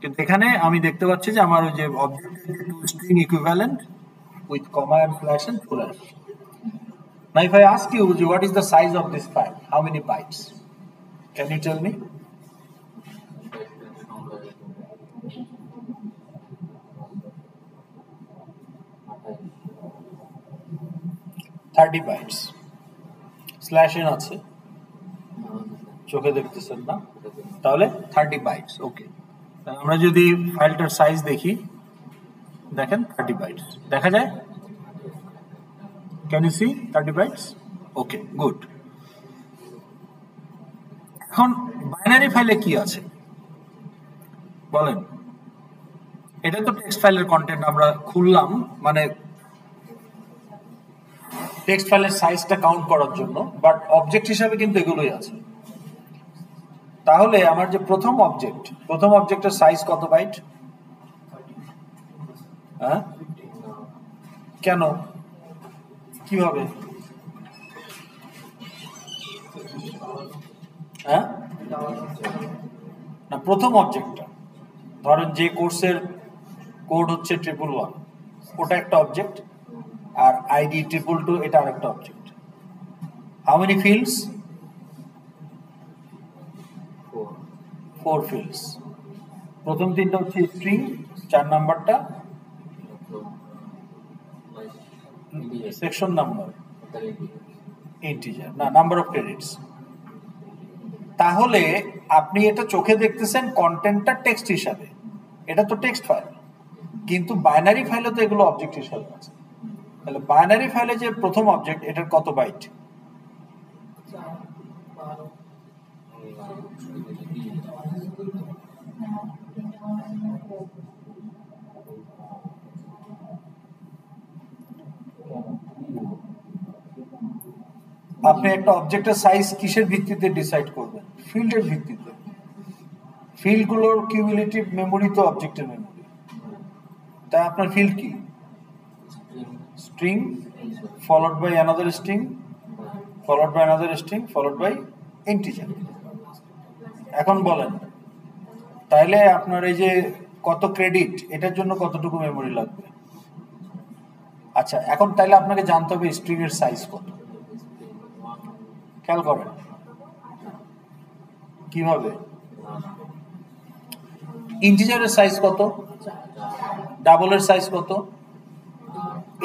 কিন্তু এখানে আমি দেখতে পাচ্ছি যে আমার ওই যে অবজেক্টের string equivalent with comma and slash and চলে আসছে। Now if I ask you what is the size of this file, how many bytes? Can you tell me? bytes. Slash N আছে, চোখে দেখতেছেন না, তাহলে 30 bytes। ওকে, আমরা যদি ফাইলটার সাইজ দেখি, দেখেন 30 bytes দেখা যায়। Can you see 30 bytes? Okay, good. এখন বাইনারি ফাইলে কি আছে বলেন? এটা তো টেক্সট ফাইলের কন্টেন্ট আমরা খুললাম, মানে টেক্সট ফাইলের সাইজটা কাউন্ট করার জন্য, বাট অবজেক্ট হিসাবে কিন্তু এগুলোই আছে। তাহলে আমার যে প্রথম অবজেক্টের সাইজ কত বাইট? হ্যাঁ, কেন? কিভাবে? হ্যাঁ না, প্রথম অবজেক্টটা ধরেন যে কোর্সের কোড হচ্ছে 111, ওটা একটা অবজেক্ট, আর আইডি 222 এটা আরেকটা object. How many fields? 4 fields. প্রথম তিনটা হচ্ছে স্ট্রিং, 4 নাম্বারটা সেকশন নাম্বার, ইন্টিজার না নাম্বার অফ ক্রেডিটস। তাহলে আপনি এটা চোখে দেখতেছেন কন্টেন্টটা টেক্সট হিসাবে, এটা তো টেক্সট ফাইল, কিন্তু বাইনারি ফাইলে তো এগুলো অবজেক্ট হিসাবে আছে। তাহলে বাইনারি ফাইলে যে প্রথম অবজেক্ট এটার কত বাইট? আপনি একটা অবজেক্টের সাইজ কিসের ভিত্তিতে ডিসাইড করবেন? ফিল্ডের ভিত্তিতে। ফিল্ডগুলোর কিউমুলেটিভ মেমোরি তো অবজেক্টের মেমোরি। তাই আপনার ফিল্ড কি? String followed by another string followed by another string followed by integer. এখন বলেন তাইলে আপনার এই যে কত ক্রেডিট, এটার জন্য কতটুকু মেমোরি লাগবে? আচ্ছা, এখন তাইলে আপনাকে জানতে হবে স্ট্রিং এর সাইজ কত। খেয়াল করেন কিভাবে। ইন্টিজারের সাইজ কত? ডাবলের সাইজ কত?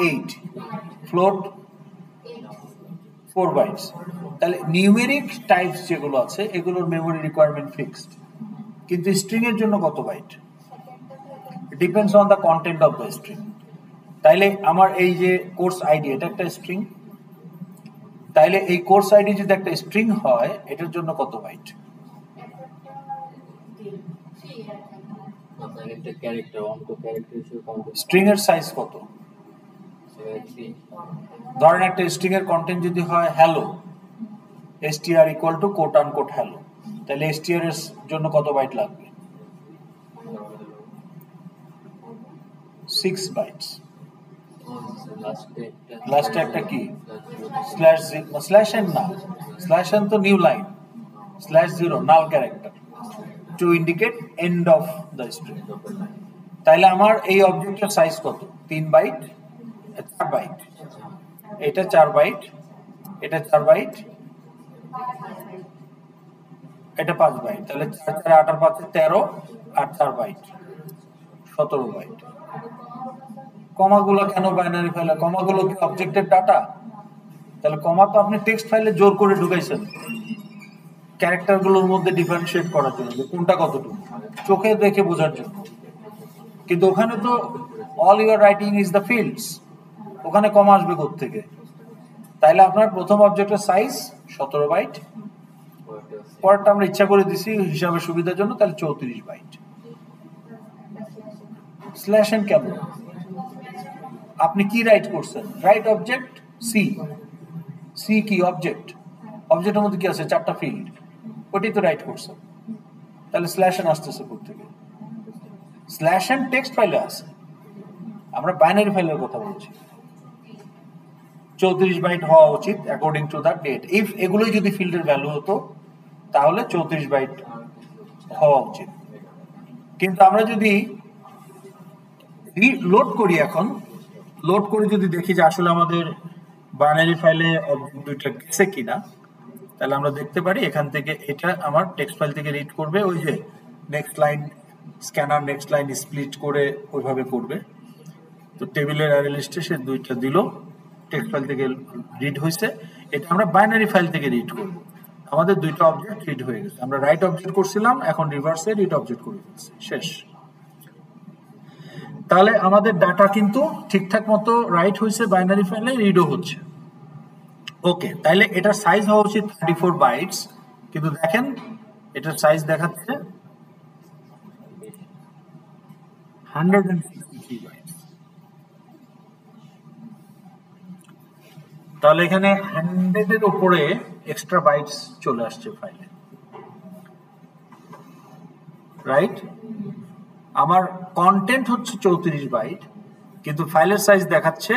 8, ফ্লোট 4 বাইটস। তাহলে নিউমেরিক টাইপস যেগুলো আছে এগুলোর মেমোরি রিকোয়ারমেন্ট ফিক্সড, কিন্তু স্ট্রিং এর জন্য কত byte? Depends on the content of the string. তাইলে আমার এই যে কোর্স আইডি এটা একটা স্ট্রিং, তাইলে এই কোর্স আইডি যদি একটা স্ট্রিং হয় এটার জন্য কত বাইট? স্ট্রিং এর সাইজ কত? ধরেন একটা স্ট্রিং এর কন্টেন্ট যদি হয় hello, str equal to coat unquote hello, তাহলে str এর জন্য কত বাইট লাগবে? 6 বাইটস। লাস্টে একটা কি? স্ল্যাশ এন না, স্ল্যাশ এন তো new line, slash 0 null character to indicate end of the string. তাইলে আমার এই অবজেক্টের সাইজ কত? 3 বাইট, 4 বাইট, এটা 4 বাইট, এটা 4 বাইট, এটা 5 বাইট। তাহলে 4 4 8 আর 5 13, আর 4 বাইট 17 বাইট। কমাগুলো কেন বাইনারি ফাইলে? কমাগুলো কি অবজেক্টের ডাটা? তাহলে কমা তো আপনি টেক্সট ফাইলে জোর করে ঢুকাইছেন ক্যারেক্টারগুলোর মধ্যে ডিফারেন্সিয়েট করার জন্য, যে কোনটা কতটুকু চোখে দেখে বোঝার জন্য। কিন্তু ওখানে তো all your writing is the fields, ওখানে কমা আসবে কোত্থেকে? তাইলে আপনার প্রথম অবজেক্টের সাইজ 17 বাইট, পরেরটা আমরা ইচ্ছা করে দিছি হিসাবে সুবিধার জন্য, তাহলে 34 বাইট। স্ল্যাশ এন কেন? আপনি কি রাইট করছেন? Write object C. সি কি? অবজেক্ট। অবজেক্টের মধ্যে কি আছে? 4টা ফিল্ড, ওটাই তো রাইট করছেন। তাহলে স্ল্যাশ এন আসতেছে কোত্থেকে? স্ল্যাশ এন টেক্সট ফাইলে আছে, আমরা বাইনারি ফাইলের কথা বলছি। 34 বাইট হওয়া উচিত according to the date. If এগুলোই যদি ফিল্ডের ভ্যালু হতো তাহলে 34 বাইট হওয়া উচিত। কিন্তু আমরা যদি লোড করি, এখন লোড করে যদি দেখি যে আসলে আমাদের বাইনারি ফাইলে দুইটা গেছে কিনা, তাহলে আমরা দেখতে পারি এখান থেকে এটা আমার টেক্সট ফাইল থেকে রিড করবে, ওই যে next line scanner next line split করে ওইভাবে করবে। তো টেবিলের অ্যারে লিস্টে সে দুইটা দিল, টেক্সট ফাইল থেকে রিড হয়েছে, এটা আমরা বাইনারি ফাইল থেকে রিড করব। আমাদের দুইটা অবজেক্ট রিড হয়ে গেছে, আমরা রাইট অবজেক্ট করছিলাম, এখন রিভার্সে রিড অবজেক্ট করে ফেলছি, শেষ। তাহলে আমাদের ডাটা কিন্তু ঠিকঠাক মতো রাইট হয়েছে, বাইনারি ফাইলে রিডও হচ্ছে। ওকে, তাহলে এটার সাইজ হওয়া উচিত 34 বাইটস, কিন্তু দেখেন এটার সাইজ দেখাচ্ছে 163 বাইটস। তাহলে এখানে 100 এর উপরে এক্সট্রা বাইটস চলে আসছে ফাইলে, রাইট? আমার কন্টেন্ট হচ্ছে 34 বাইট, কিন্তু ফাইলের সাইজ দেখাচ্ছে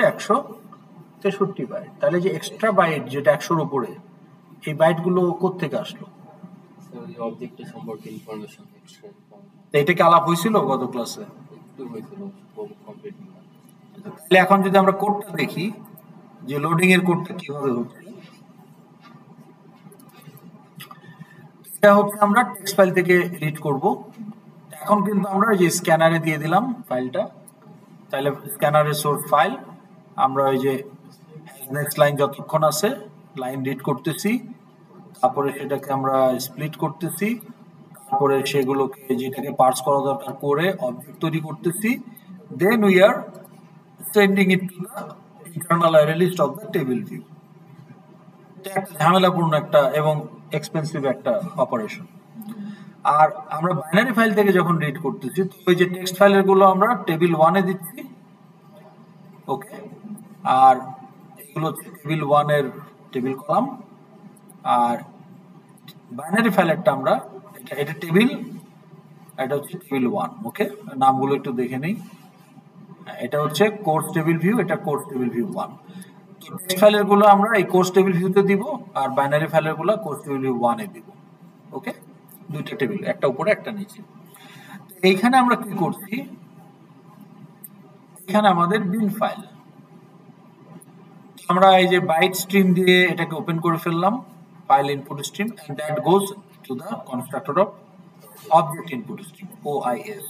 63 বাইট। তাহলে যে এক্সট্রা বাইট যেটা 100-র উপরে, এই বাইটগুলো কোত্থেকে আসলো? স্যার ওই অবজেক্টের সম্পর্কে ইনফরমেশন এক্সট্রা তো এটা কি আলাপ হয়েছিল গত ক্লাসে? একটু হয়েছিল, কমপ্লিট না। তাহলে এখন যদি আমরা কোডটা দেখি যে লোডিং এর কোডটা কিভাবে হচ্ছে, এটা হচ্ছে আমরা টেক্সট ফাইল থেকে রিড করব। এখন কিন্তু আমরা যে স্ক্যানারে দিয়ে দিলাম ফাইলটা, তাহলে স্ক্যানারের সোর্স ফাইল আমরা ওই যে নেক্সট লাইন যতক্ষণ আছে লাইন রিড করতেছি, তারপরে সেটাকে আমরা স্প্লিট করতেছি, তারপরে সেগুলোকে যেটাকে পার্স করা দরকার করে অবজেক্ট তৈরি করতেছি, then we are sending it to the internal array list of the table view. একটা ঝামেলাপূর্ণ একটা এবং এক্সপেন্সিভ একটা অপারেশন। আর আমরা বাইনারি ফাইল থেকে যখন রিড করতেছি, তো ওই যে টেক্সট ফাইলের গুলো আমরা টেবিল 1-এ দিচ্ছি, ওকে, আর এগুলো টেবিল 1-এর টেবিল কলাম, আর বাইনারি ফাইলেরটা আমরা এটা টেবিল, এটা হচ্ছে টেবিল 1, ওকে। নামগুলো একটু দেখে নেই, এটা হচ্ছে কোর্স টেবিল ভিউ, এটা কোর্স টেবিল ভিউ 1। তো টেক্সট ফাইলের গুলো আমরা এই কোর্স টেবিল ভিউতে দিব, আর বাইনারি ফাইলের গুলো কোর্স টেবিল ভিউ 1-এ দিব, ওকে। দুইটা টেবিল, একটা উপরে একটা নিচে। এইখানে আমরা কি করছি, এখানে আমাদের বিন ফাইল, আমরা এই যে বাইট স্ট্রিম দিয়ে এটাকে ওপেন করে ফেললাম, file input stream, and that goes to the constructor of object input stream, OIS।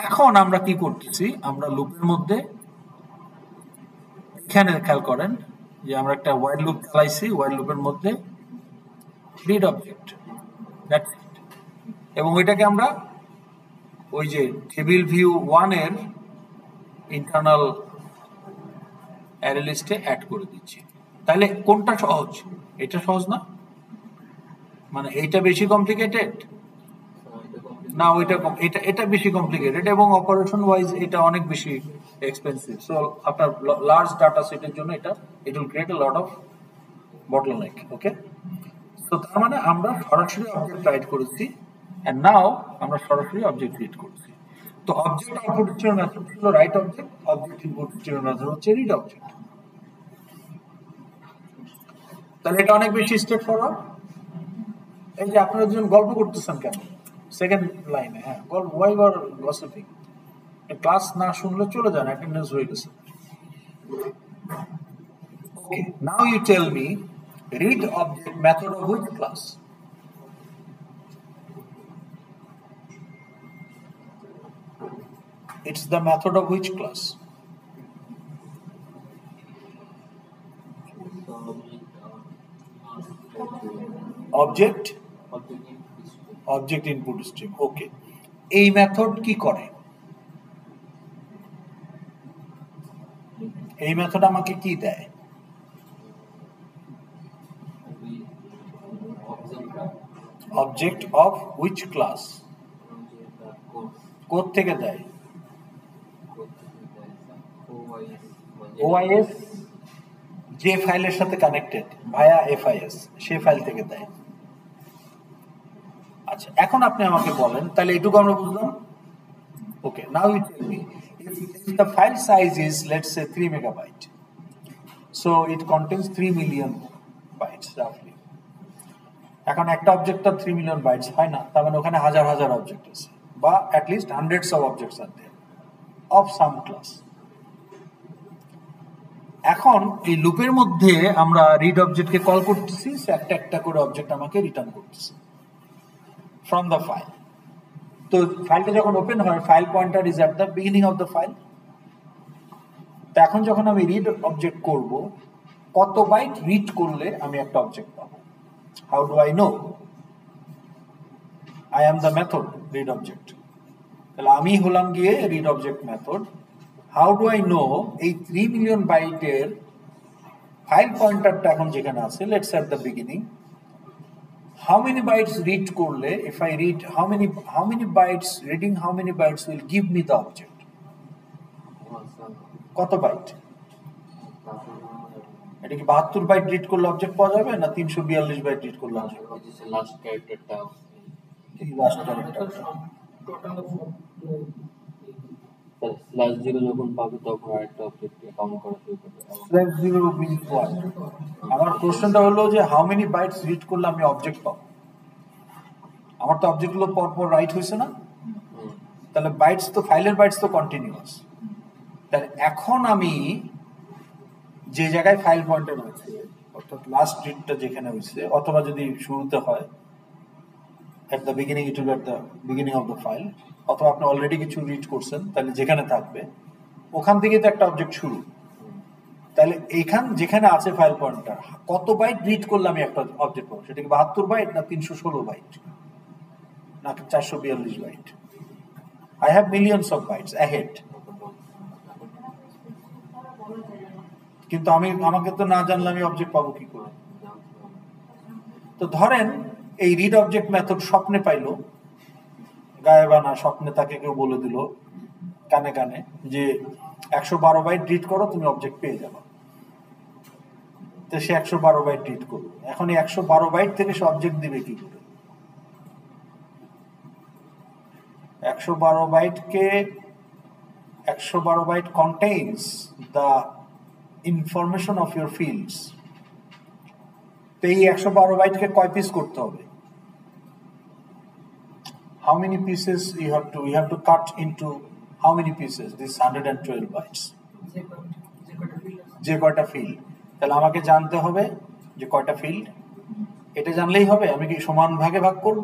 এখন আমরা কি করতেছি, আমরা লুপের মধ্যে এখানে খেয়াল করেন যে আমরা একটা ওয়াইল লুপ চালাইছি, ওয়াইল লুপের মধ্যে রিড অবজেক্ট, দ্যাটস ইট। এবং ওইটাকে আমরা ওই যে টেবিল ভিউ 1-এর ইন্টারনাল অ্যারে লিস্টে অ্যাড করে দিচ্ছি। তাহলে কোনটা সহজ? এটা সহজ না? মানে এইটা বেশি কমপ্লিকেটেড না ওইটা এটা এটা বেশি কমপ্লিকেটেড, এবং অপারেশন ওয়াইজ এটা অনেক বেশি এক্সপেন্সিভ। সো আপনার লার্জ ডাটা সেটের জন্য এটা it will create a lot of bottleneck, okay. তো তার মানে আমরা সরাসরি অবজেক্ট রাইট করেছি, এন্ড নাও আমরা সরাসরি অবজেক্ট রিড করছি। তো অবজেক্ট আউটপুট স্ট্রিম মেথড ছিল write object, object input stream method হচ্ছে রিড অবজেক্ট। তাহলে এটা অনেক বেশি স্টেপ ফরওয়ার্ড। এই যে আপনারা দুজন গল্প করতেছেন কেন সেকেন্ড লাইনে? হ্যাঁ, গল্প, ওয়াই আর গসিপিং? ক্লাস না শুনলে চলে যান, অ্যাটেন্ডেন্স হয়ে গেছে। Okay, now you tell me, read object method of which class? It's the method of which class? Object input stream, okay. এই মেথড কি করে? এই মেথড আমাকে কি দেয়? Object of which class? Code থেকে দেয়? OIS যে ফাইলের সাথে কানেক্টেড ভায়া FIS, সে ফাইল থেকে দেয়। আচ্ছা, এখন আপনি আমাকে বলেন, তাহলে এটুকু আমরা বুঝলাম। Okay, now you tell me, if the file size is, let's say, 3 megabyte, so it contains 3 million bytes roughly. এখন একটা অবজেক্ট তো 3 মিলিয়ন বাইটস হয় না, তার মানে ওখানে হাজার হাজার অবজেক্ট আছে, বা at least hundreds of objects are there of some class. এখন এই লুপের মধ্যে আমরা রিড অবজেক্টকে কল করতেছি, একটা একটা করে অবজেক্ট আমাকে রিটার্ন করতেছে from the file. তো ফাইলটা যখন ওপেন হয়, file pointer is at the beginning of the file. তো এখন যখন আমি রিড অবজেক্ট করব, কত বাইট রিড করলে আমি একটা অবজেক্ট পাবো? How do I know? I am the method read object. তাহলে আমি হলাম গিয়ে read object method. How do I know এই 3 মিলিয়ন বাইটের ফাইল পয়েন্টারটা এখন যেখানে আছে, let's at the beginning, how many bytes read করলে, if I read how many bytes, reading how many bytes will give me the object? কত byte? এটা কি 72 byte read করলে অবজেক্ট পাওয়া যাবে, না 342 বাইট রিড করলে অবজেক্ট পাওয়া যাবে? লাস্ট ক্যারেক্টারটা, এই লাস্ট ক্যারেক্টারটা স্ল্যাশ জিরো যখন পাবে তখন আরেকটা অবজেক্ট কাউন্ট করা শুরু করবে। Slash zero means what? আমার কোশ্চেনটা হলো যে হাউ মেনি বাইটস রিড করলে আমি অবজেক্ট পাবো? আমার তো অবজেক্টগুলো পরপর রাইট হয়েছে না, তাহলে বাইটস তো ফাইলের বাইটস তো কন্টিনিউয়াস। তাহলে এখন আমি যে জায়গায় ফাইল পয়েন্টার আছে, অর্থাৎ লাস্ট রিডটা যেখানে হয়েছে, অথবা যদি শুরুতে হয় at the beginning, it will be at the beginning of the file, অথবা আপনি অলরেডি কিছু রিড করছেন, তাহলে যেখানে থাকবে ওখান থেকে তো একটা অবজেক্ট শুরু। তাহলে এইখান যেখানে আছে ফাইল পয়েন্টার, কত বাইট রিড করলে আমি একটা অবজেক্ট পাবো? সেটা কি 72 বাইট না 316 বাইট না 442 byte? I have millions of bytes ahead. কিন্তু আমাকে তো না জানলে আমি অবজেক্ট পাবো কি করে? তো ধরেন এই রিড অবজেক্ট মেথড স্বপ্নে পাইলো, গায়েবানা স্বপ্নে তাকে কেউ বলে দিল কানে কানে যে 112 বাইট রিড করো, তুমি অবজেক্ট পেয়ে যাবে। তো সে 112 বাইট রিড করবে। এখন এই 112 বাইট থেকে সে অবজেক্ট দিবে কি করে? 112 byte contains the information of your fields. তো এই 112 বাইটকে কয় পিস করতে হবে? How many pieces you have to cut into how many pieces? This 112 bytes. যে কয়টা ফিল্ড, তাহলে আমাকে জানতে হবে যে কয়টা ফিল্ড। এটা জানলেই হবে? আমি কি সমান ভাগে ভাগ করব?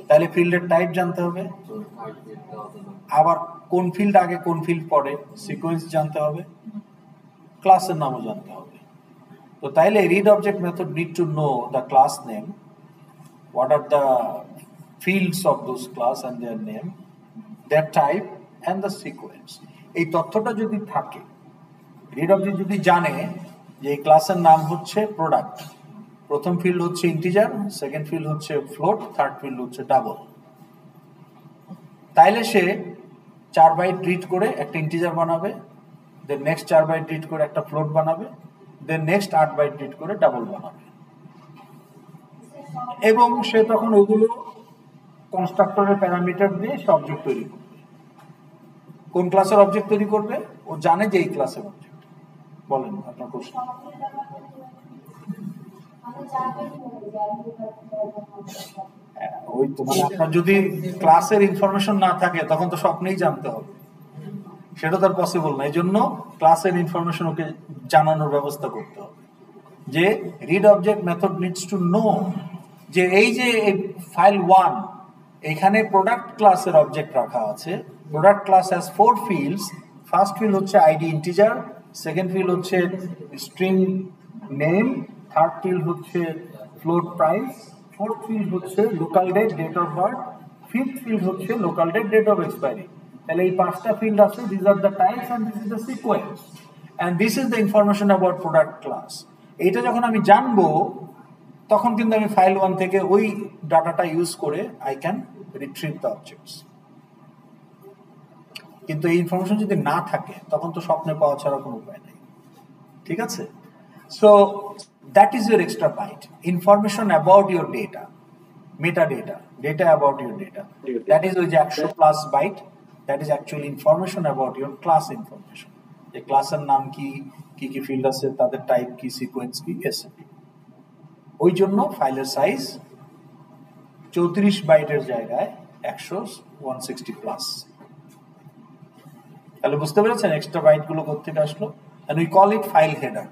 তাহলে ফিল্ডের টাইপ জানতে হবে, আবার কোন ফিল্ড আগে কোন ফিল্ড পরে সিকোয়েন্স জানতে হবে, ক্লাসের নামও জানতে হবে। তো তাইলে read object method need to know the class name, what are the fields of those class and their name, their type and the sequence. এই তথ্যটা যদি থাকে, রিড অবজেক্ট যদি জানে যে এই ক্লাসের নাম হচ্ছে প্রোডাক্ট, প্রথম ফিল্ড হচ্ছে ইন্টিজার, সেকেন্ড ফিল্ড হচ্ছে ফ্লোট, থার্ড ফিল্ড হচ্ছে ডাবল, তাইলে সে 4 বাইট রিড করে একটা ইন্টিজার বানাবে, দেন নেক্সট 4 বাইট রিড করে একটা ফ্লোট বানাবে, দেন নেক্সট 8 বাইট রিড করে ডাবল বানাবে, এবং সে তখন ওগুলো কনস্ট্রাক্টরের প্যারামিটার দিয়ে সে অবজেক্ট তৈরি করবে। কোন ক্লাসের অবজেক্ট তৈরি করবে? ও জানে যে এই ক্লাসের অবজেক্ট। বলেন আপনার প্রশ্ন। ওই তো মানে আপনার যদি ক্লাসের ইনফরমেশন না থাকে তখন তো স্বপ্নেই জানতে হবে, সেটা তো আর পসিবল না। এই জন্য ক্লাসের ইনফরমেশন ওকে জানানোর ব্যবস্থা করতে হবে যে read object method needs to know যে এই যে ফাইল 1 এখানে প্রোডাক্ট ক্লাসের অবজেক্ট রাখা আছে। Product class has 4 fields. First field হচ্ছে আইডি ইন্টিজার, সেকেন্ড ফিল্ড হচ্ছে স্ট্রিং নেম, থার্ড ফিল্ড হচ্ছে ফ্লোট প্রাইস, ফোর্থ ফিল্ড হচ্ছে local date of birth, fifth field হচ্ছে লোকাল ডেট অফ এক্সপায়ারি। তাহলে এই 5টা ফিল্ড আছে, this are the types and this is the sequence and this is the information about product class. এইটা যখন আমি জানবো তখন কিন্তু আমি ফাইল 1 থেকে ওই ডাটাটা ইউজ করে I can retrieve the objects. কিন্তু এই ইনফরমেশন যদি না থাকে তখন তো স্বপ্নে পাওয়া ছাড়া কোনো উপায় নেই। ঠিক আছে? So that is your extra byte, information about your data, metadata, data about your data. That is ওই যে 100+ byte, that is actually information about your class information. যে ক্লাসের নাম কি, কি কি ফিল্ড আছে, তাদের টাইপ কি, সিকোয়েন্স কি, এসএপি। ওই জন্য ফাইলের সাইজ 34 বাইটের জায়গায় 160+। তাহলে বুঝতে পেরেছেন এক্সট্রা বাইট গুলো কোথেকে আসলো? and we call it file header.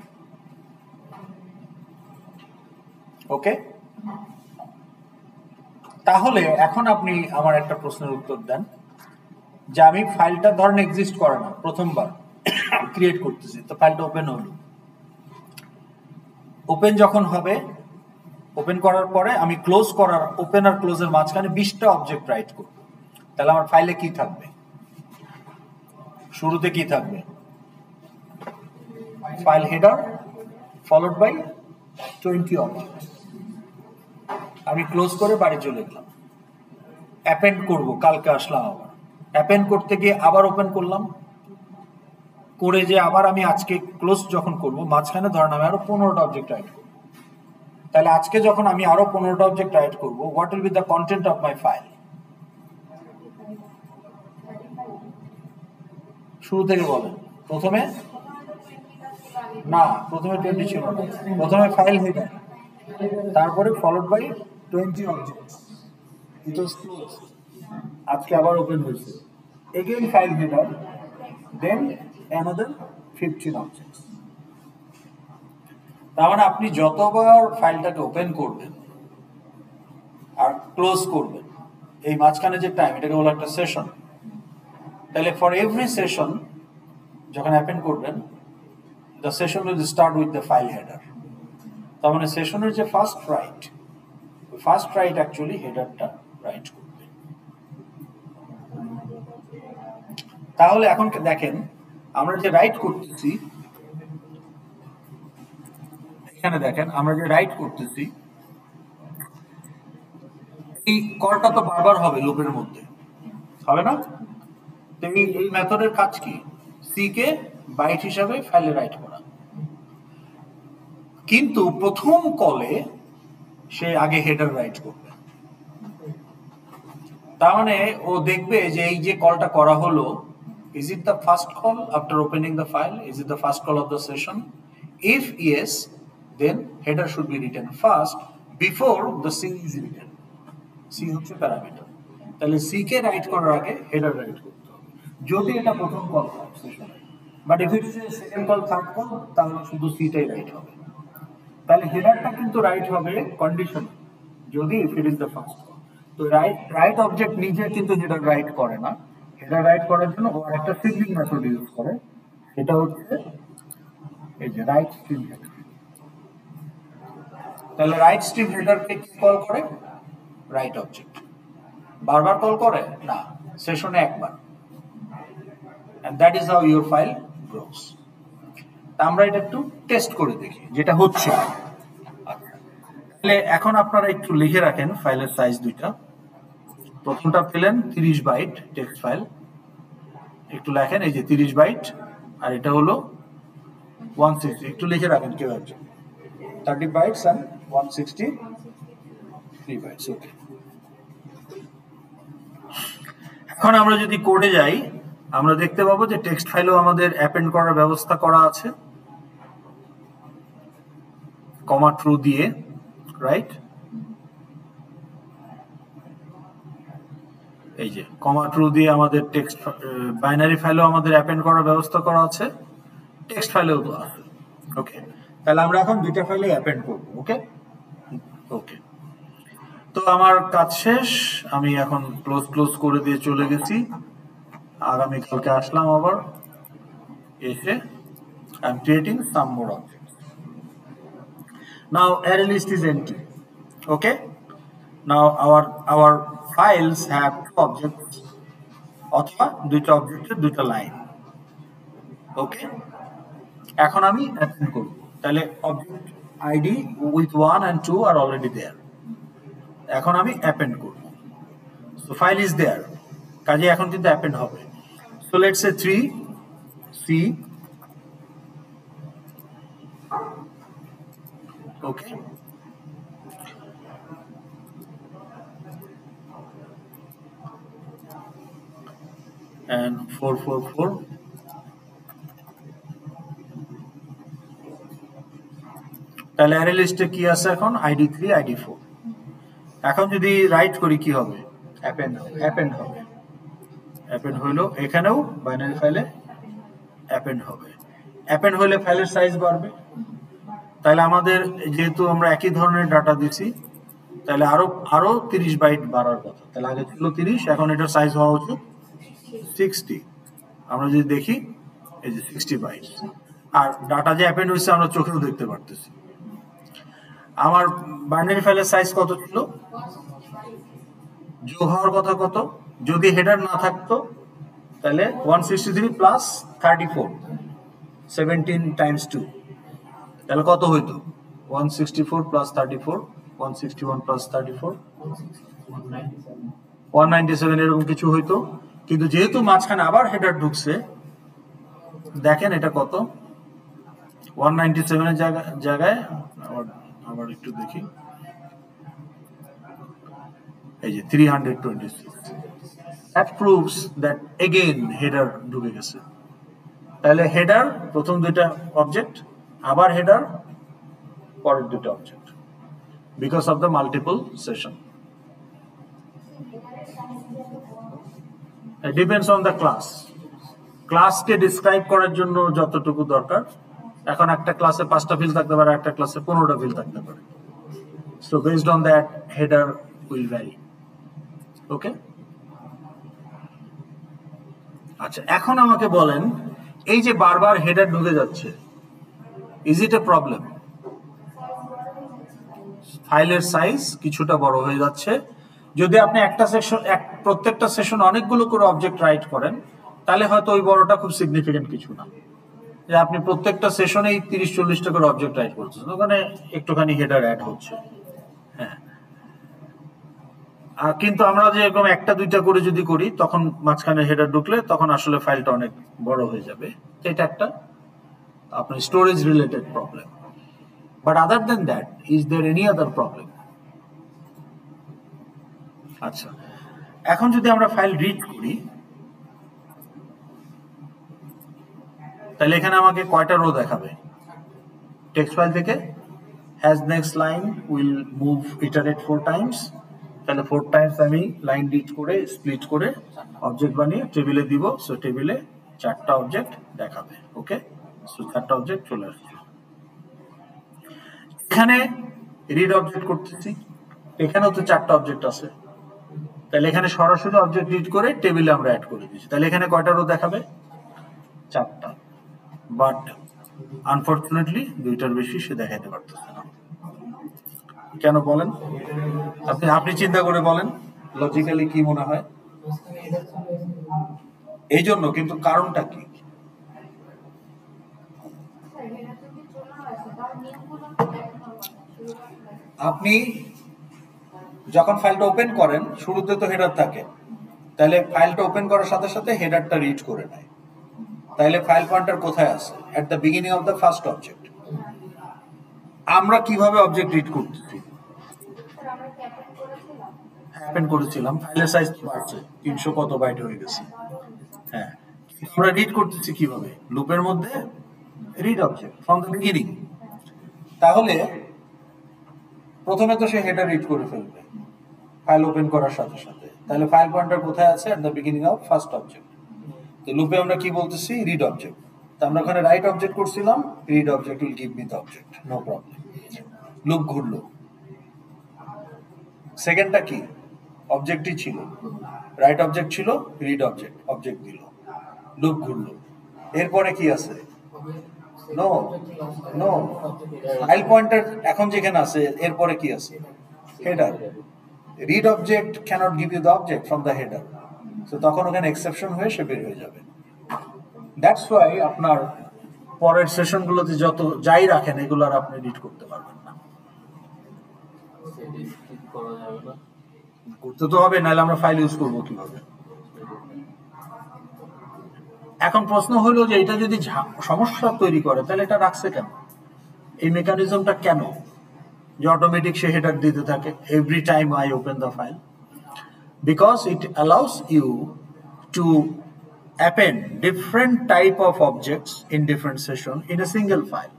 ওকে, তাহলে এখন আপনি আমার একটা প্রশ্নের উত্তর দেন যে আমি ফাইলটা ধরেন এক্সিস্ট করে না, প্রথমবার ক্রিয়েট করতেছি, তো ফাইলটা ওপেন হলো। ওপেন যখন হবে, ওপেন করার পরে আমি ক্লোজ করার, ওপেন আর ক্লোজের মাঝখানে 20টা অবজেক্ট রাইট করব, তাহলে আমার ফাইলে কি থাকবে? শুরুতে কি থাকবে? File header followed by 20 object. আমি ক্লোজ করে বাড়ি চলে গেলাম, অ্যাপেন্ড করব, কালকে আসলাম, আবার অ্যাপেন্ড করতে গিয়ে আবার ওপেন করলাম, করে যে আবার আমি আজকে ক্লোজ যখন করব মাঝখানে ধরেন আমি আরো 15টা অবজেক্ট রাইট করব, তাহলে আজকে যখন আমি আরো 15টা অবজেক্ট রাইট করব, what will be the content of my file? শুরু থেকে বলেন। প্রথমে না, প্রথমে 20 ছিল না, প্রথমে ফাইল হেডার, তারপরে followed by 20 objects, it was close, আজকে আবার ওপেন হয়েছে, again file header, then another 15 objects. তার মানে আপনি যতবার ফাইলটাকে ওপেন করবেন আর ক্লোজ করবেন, এই মাঝখানে যে টাইম, এটাকে বলা একটা সেশন। তাহলে ফর এভরি সেশন যখন অ্যাপেন্ড করবেন, the session will start with the file header. তার মানে সেশনের যে ফার্স্ট রাইট অ্যাকচুয়ালি হেডারটা রাইট করবে। তাহলে এখন দেখেন আমরা যে রাইট করতেছি, এখানে দেখেন আমরা যে রাইট করতেছি, এই কলটা তো বারবার হবে লুপের মধ্যে, হবে না? এই মেথডের কাজ কি? সি কে বাইট হিসাবে ফাইলে রাইট করা, কিন্তু প্রথম কলে সে আগে হেডার রাইট করবে। তার মানে ও দেখবে যে এই যে কলটা করা হলো, is it the first call after opening the file? Is it the first call of the session? If yes, then header should be written first before the C is written. C হচ্ছে parameter, তাহলে C কে right করার আগে header right করতে হবে, যদি এটা প্রথম call হয় সেশনে। But if it is second call, third call, তাহলে শুধু সিটাই রাইট হবে। তাহলে হেডারটা কিন্তু রাইট হবে কন্ডিশন, যদি if it is the first call. তো রাইট অবজেক্ট নিজে কিন্তু হেডার রাইট করে না, হেডার রাইট করার জন্য ও একটা সিবলিং মেথড ইউজ করে, সেটা হচ্ছে এই যে রাইট স্ট্রিম হেডার। তাহলে রাইট স্ট্রিম হেডারকে কি কল করে? Write object. বারবার কল করে না, সেশনে একবার। and that is how your file grows. আমরা এটা একটু টেস্ট করে দেখি যেটা হচ্ছে। তাহলে এখন আপনারা একটু লিখে রাখেন ফাইলের সাইজ দুইটা। প্রথমটা পেলেন 30 বাইট টেক্সট ফাইল, একটু লেখেন এই যে 30 বাইট, আর এটা হলো 160, একটু লিখে রাখেন কেউ একজন, 30 বাইটস and 163 বাইটস। ওকে, এখন আমরা যদি কোডে যাই, আমরা দেখতে পাবো যে টেক্সট ফাইলও আমাদের অ্যাপেন্ড করার ব্যবস্থা করা আছে কমা ট্রু দিয়ে, রাইট? এই যে কমা ট্রু দিয়ে আমাদের টেক্সট বাইনারি ফাইলও আমাদের অ্যাপেন্ড করার ব্যবস্থা করা আছে, টেক্সট ফাইলেও তো আছে। ওকে, তাহলে আমরা এখন দুইটা ফাইলে অ্যাপেন্ড করব। ওকে ওকে, তো আমার কাজ শেষ, আমি এখন ক্লোজ করে দিয়ে চলে গেছি। আগামীকালকে আসলাম আবার, এসে I am creating some more objects. Now array list is empty. Okay, now our files have two objects, অথবা দুইটা অবজেক্টের দুইটা লাইন। ওকে, এখন আমি অ্যাপেন্ড করব, তাহলে object ID with 1 and 2 are already there. এখন আমি অ্যাপেন্ড করব, সো ফাইল ইজ দেয়ার, কাজে এখন কিন্তু অ্যাপেন্ড হবে। So let's say 3 C, okay, and 444, তাহলে অ্যারে লিস্টে কি আছে এখন? ID 3 ID 4। এখন যদি রাইট করি কি হবে? অ্যাপেন্ড হবে। অ্যাপেন্ড হইলো, এখানেও বাইনারি ফাইলে অ্যাপেন্ড হবে। অ্যাপেন্ড হলে ফাইলের সাইজ বাড়বে, তাহলে আমাদের যেহেতু আমরা একই ধরনের ডাটা দিছি, তাহলে আরো 30 বাইট বাড়ার কথা। তাহলে আগে ছিল 30, এখন এটার সাইজ হওয়া উচিত 60। আমরা যদি দেখি এই যে 60 বাইট, আর ডাটা যে অ্যাপেন্ড হয়েছে আমরা চোখেও দেখতে পারতেছি। আমার বাইনারি ফাইলের সাইজ কত ছিল? যোগ হওয়ার কথা কত? যদি হেডার না থাকতো তাহলে 163 প্লাস 34, 17 টাইমস 2, তাহলে কত হইতো? 164 প্লাস 34, 161 প্লাস 34, 197 এরকম কিছু হইতো। কিন্তু যেহেতু মাঝখানে আবার হেডার ঢুকছে, দেখেন এটা কত? 197 এর জায়গায় আবার একটু দেখি, এই যে 326। That proves that again header ঢুকে গেছে। তাহলে হেডার প্রথম দুইটা অবজেক্ট, আবার হেডার পরের দুটো object, because of the multiple session. Depends on the class. ক্লাসকে ডিসক্রাইব করার জন্য যতটুকু দরকার, এখন একটা ক্লাসে 5টা ফিল্ড থাকতে পারে, একটা ক্লাসে 15টা ফিল্ড থাকতে পারে। So based on that header will vary. Okay, আচ্ছা এখন আমাকে বলেন, এই যে বারবার হেডার ঢুকে যাচ্ছে, ইজ ইট এ প্রবলেম? ফাইলের সাইজ কিছুটা বড় হয়ে যাচ্ছে। যদি আপনি একটা সেকশন প্রত্যেকটা সেশন অনেকগুলো করে অবজেক্ট রাইট করেন, তাহলে হয়তো ওই বড়টা খুব সিগনিফিকেন্ট কিছু না। যে আপনি প্রত্যেকটা সেশনেই 30-40টা করে অবজেক্ট রাইট করছেন, ওখানে একটুখানি হেডার অ্যাড হচ্ছে। হ্যাঁ, আর কিন্তু আমরা যে এরকম একটা দুইটা করে যদি করি, তখন মাঝখানে হেডার ঢুকলে তখন আসলে ফাইলটা অনেক বড় হয়ে যাবে। এটা একটা আপনার storage related problem. But other than that, is there any other problem? আচ্ছা, এখন যদি আমরা ফাইল রিড করি, তাহলে এখানে আমাকে কয়টা রো দেখাবে? টেক্সট ফাইল থেকে has next line will move iterate 4 Times, তাহলে 4 টাইমস আমি লাইন রিড করে স্প্লিট করে অবজেক্ট বানিয়ে টেবিলে দিব। সো টেবিলে 4টা অবজেক্ট দেখাবে। ওকে, সো 4টা অবজেক্ট চলে আসছে। এখানে রিড অবজেক্ট করতেছি, এখানেও তো 4টা অবজেক্ট আছে, তাহলে এখানে সরাসরি অবজেক্ট রিড করে টেবিলে আমরা অ্যাড করে দিচ্ছি। তাহলে এখানে কয়টা রো দেখাবে? 4টা। বাট আনফরচুনেটলি 2টার বেশি সে দেখাইতে পারতেছে না। কেন বলেন? আপনি চিন্তা করে বলেন, লজিক্যালি কি মনে হয়? এই জন্য, কিন্তু কারণটা কি? আপনি যখন ফাইলটা ওপেন করেন, শুরুতে তো হেডার থাকে, তাহলে ফাইলটা ওপেন করার সাথে সাথে হেডারটা রিড করে নেয়। তাহলে ফাইল পয়েন্টার কোথায় আছে? At the beginning of the first object. আমরা কিভাবে অবজেক্ট রিড করতেছি? অ্যাপেন্ড করেছিলাম, ফাইলের সাইজ বাড়ছে, 300 কত বাইট হয়ে গেছে। হ্যাঁ, আমরা রিড করতেছি কিভাবে? লুপের মধ্যে read object from the beginning. তাহলে প্রথমে তো সে হেডার রিড করে ফেলবে ফাইল ওপেন করার সাথে সাথে। তাহলে ফাইল পয়েন্টার কোথায় আছে? At the beginning of first object. তো লুপে আমরা কি বলতেছি? Read object. তো আমরা ওখানে রাইট অবজেক্ট করছিলাম, read object will give me the object, no problem. Loop ঘুরলো, সেকেন্ডটা কি? অবজেক্টই ছিল, রাইট অবজেক্ট ছিল, রিড অবজেক্ট, অবজেক্ট দিল, লুপ ঘুরলো। এরপরে কি আছে? নো নো, ফাইল পয়েন্টার এখন যেখানে আছে, এরপরে কি আছে? Header. Read object cannot give you the object from the header. তো তখন ওখানে এক্সেপশন হয়ে সে বের হয়ে যাবে। দ্যাটস ওয়াই আপনার পরের সেশনগুলোতে যত যাই রাখেন, এগুলো আর আপনি রিড করতে পারবেন না। করতে তো হবে, নাহলে আমরা ফাইল ইউজ করবো কিভাবে? এখন প্রশ্ন হলো যে এটা যদি সমস্যা তৈরি করে, তাহলে এটা রাখছে কেন? এই মেকানিজমটা কেন যে অটোমেটিক সে হেডার দিতে থাকে every time I open the file? Because it allows you to append different type of objects in different session in a single file.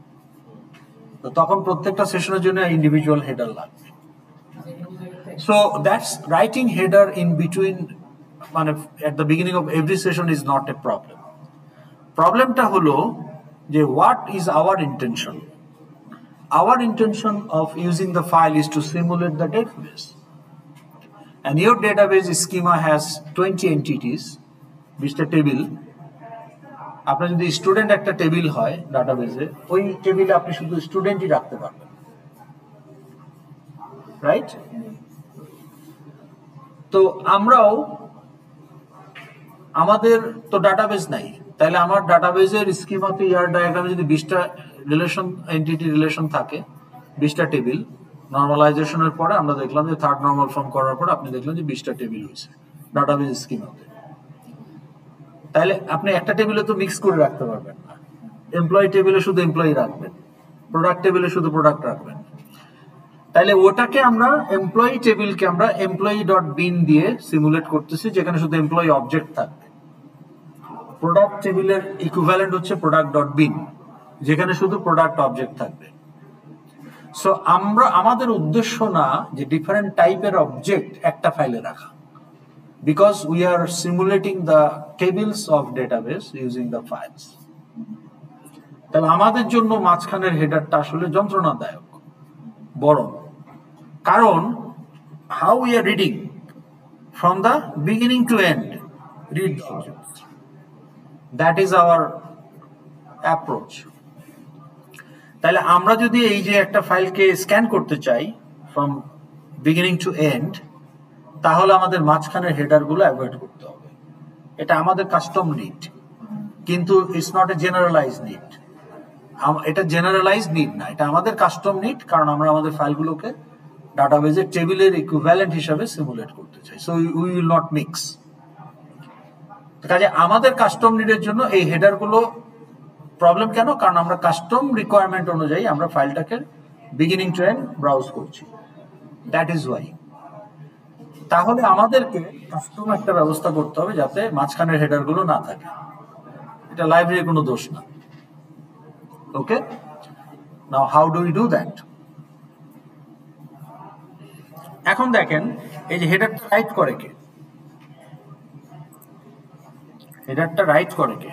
তো তখন প্রত্যেকটা সেশনের জন্য ইন্ডিভিজুয়াল হেডার লাগবে। So that's writing header in between, মানে at the beginning of every session is not a problem. প্রবলেমটা হলো যে what is our intention? Our intention of using the file is to simulate the database, and your database schema has 20 entities, 20টা table. আপনার যদি student একটা table হয় ডাটাবেজে, ওই টেবিলে আপনি শুধু স্টুডেন্টই রাখতে পারবেন, রাইট? তো আমরাও, আমাদের তো ডাটাবেজ নাই, তাহলে আমার ডাটাবেজের স্কিমাতে ইয়ার ডায়াগ্রামে যদি 20টা রিলেশন, এন্টিটি রিলেশন থাকে, 20টা টেবিল, নর্মালাইজেশনের পরে আমরা দেখলাম যে থার্ড নর্মাল ফর্ম করার পর আপনি দেখলেন যে 20টা টেবিল হয়েছে ডাটাবেজ স্কিমাতে। তাহলে আপনি একটা টেবিলে তো মিক্স করে রাখতে পারবেন না। এমপ্লয়ি টেবিলে শুধু এমপ্লয়ি রাখবেন, প্রোডাক্ট টেবিলে শুধু প্রোডাক্ট রাখবেন। তাহলে ওটাকে আমরা এমপ্লয়ি টেবিলকে আমরা এমপ্লয়ি ডট বিন দিয়ে সিমুলেট করতেছি, যেখানে শুধু এমপ্লয়ি অবজেক্ট থাকবে। প্রোডাক্ট টেবিলের ইকুইভ্যালেন্ট হচ্ছে প্রোডাক্ট ডট বিন, যেখানে শুধু প্রোডাক্ট অবজেক্ট থাকবে। সো আমাদের উদ্দেশ্য না যে ডিফারেন্ট টাইপের অবজেক্ট একটা ফাইলে রাখা, because we are simulating the tables of database using the files. তাহলে আমাদের জন্য মাঝখানের হেডারটা আসলে যন্ত্রণাদায়ক বড়, কারণ how we are reading from the beginning to end, read the objects, that is our approach. তাহলে আমরা যদি এই যে একটা ফাইলকে স্ক্যান করতে চাই ফ্রম বিগিনিং টু এন্ড, তাহলে আমাদের মাঝখানের হেডারগুলো অ্যাভয়েড করতে হবে। এটা আমাদের কাস্টম নিড, কিন্তু it's not a generalize need. এটা জেনারেলাইজ নিড না, এটা আমাদের কাস্টম নিড, কারণ আমরা আমাদের ফাইলগুলোকে ডাটাবেজের টেবিলের ইকুইভ্যালেন্ট হিসাবে সিমুলেট করতে চাই। So we will not mix. কাজে আমাদের কাস্টম নিডের জন্য এই হেডারগুলো প্রবলেম কেন? কারণ আমরা কাস্টম রিকোয়ারমেন্ট অনুযায়ী আমরা ফাইলটাকে বিগিনিং টু এন্ড ব্রাউজ করছি, দ্যাট ইজ ওয়াই। তাহলে আমাদেরকে কাস্টম একটা ব্যবস্থা করতে হবে যাতে মাঝখানের হেডারগুলো না থাকে। এটা লাইব্রেরির কোনো দোষ না। Okay, now how do we do that? এখন দেখেন, এই যে হেডারটা রাইট করে কে? হেডারটা রাইট করে কে?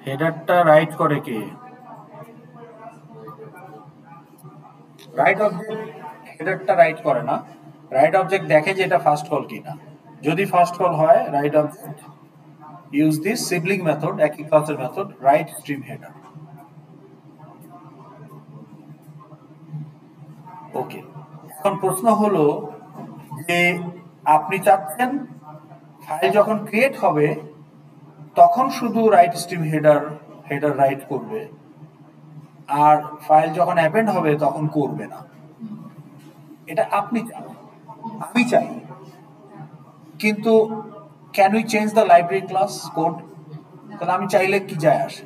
হেডারটা রাইট করে কে? রাইট অবজেক্ট হেডারটা রাইট করে না। রাইট অবজেক্ট দেখে যে এটা ফার্স্ট কল কিনা। যদি ফার্স্ট কল হয়, right object use this sibling method, একই ক্লাসের মেথড, রাইট স্ট্রিম হেডার। ওকে, এখন প্রশ্ন হলো যে আপনি চাচ্ছেন ফাইল যখন ক্রিয়েট হবে তখন শুধু রাইট স্ট্রিম হেডার রাইট করবে, আর ফাইল যখন অ্যাপেন্ড হবে তখন করবে না। এটা আপনি চান, আমি চাই, কিন্তু can we change the library class code? তাহলে আমি চাইলে কি যায় আসে?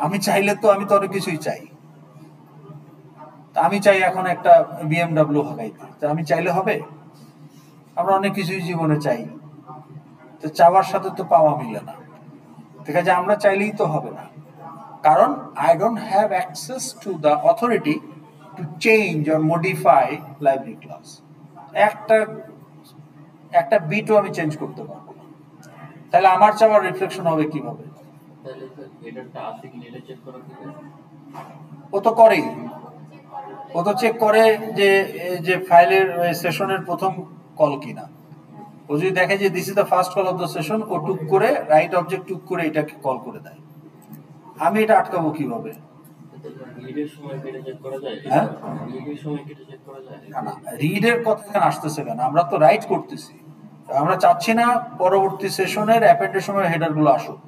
আমি চাইলে তো আমি তো অনেক কিছুই চাই। আমি চাই এখন একটা BMW হাঁকাইতে, তো আমি চাইলে হবে? আমরা অনেক কিছুই জীবনে চাই, তো চাওয়ার সাথে তো পাওয়া মিলে না। ঠিক আছে, আমরা চাইলেই তো হবে না, কারণ I don't have access to the authority to change or modify library class. একটা বিটও আমি চেঞ্জ করতে পারবো না। তাহলে আমার চাওয়ার রিফ্লেকশন হবে কিভাবে? ও তো করেই, ও তো চেক করে যে ফাইলের সেশনের প্রথম কল কিনা। ও যদি দেখে যে this is the first call of the session, ও টুক করে রাইট অবজেক্ট টুক করে এটাকে কল করে দেয়। আমি এটা আটকাবো কিভাবে? হ্যাঁ, রিডের কথা এখানে আসতেছে কেন? আমরা তো রাইট করতেছি, আমরা চাচ্ছি না পরবর্তী সেশনের অ্যাপেন্ডের সময় হেডার গুলো আসুক।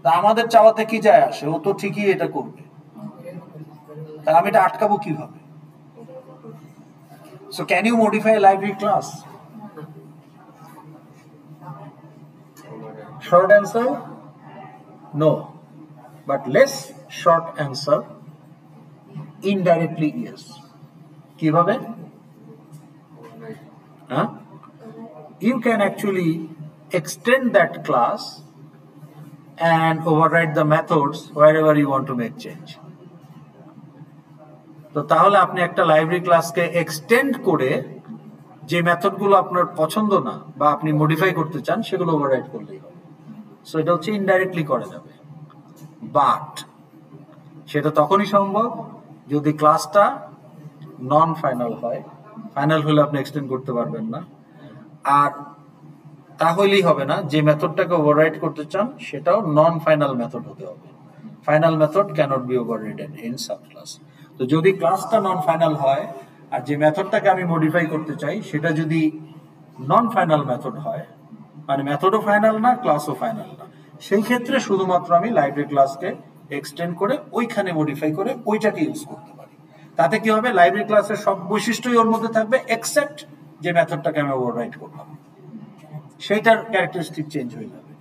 তা আমাদের চাওয়াতে কি যায় আসে? ও তো ঠিকই এটা করবে, তা আমি এটা আটকাবো কিভাবে? So can you modify a library class? Short answer, no. But less short answer, indirectly yes. কিভাবে? You can actually extend that class and override the methods wherever you want to make change. তো তাহলে আপনি একটা library ক্লাসকে extend করে যে মেথডগুলো আপনার পছন্দ না বা আপনি মডিফাই করতে চান সেগুলো ওভাররাইড করলেই হবে। সো এটা হচ্ছে ইনডাইরেক্টলি করা যাবে, বাট সেটা তখনই সম্ভব যদি ক্লাসটা নন ফাইনাল হয়। ফাইনাল হলে আপনি এক্সটেন্ড করতে পারবেন না। আর তাহলেই হবে না, যে মেথডটাকে ওভাররাইড করতে চান সেটাও নন ফাইনাল মেথড হতে হবে। Final method cannot be overridden in sub class. তো যদি ক্লাসটা নন ফাইনাল হয় আর যে মেথডটাকে আমি মডিফাই করতে চাই সেটা যদি নন ফাইনাল মেথড হয়, মানে মেথডও ফাইনাল না ক্লাসও ফাইনাল না, সেই ক্ষেত্রে শুধুমাত্র আমি লাইব্রেরি ক্লাসকে এক্সটেন্ড করে ওইখানে মডিফাই করে ওইটাকে ইউজ করতে পারি। তাতে কি হবে? লাইব্রেরি ক্লাসের সব বৈশিষ্ট্যই ওর মধ্যে থাকবে এক্সেপ্ট যে মেথডটাকে আমি ওভাররাইড করলাম, সেইটার ক্যারেক্টারিস্টিক চেঞ্জ হয়ে যাবে।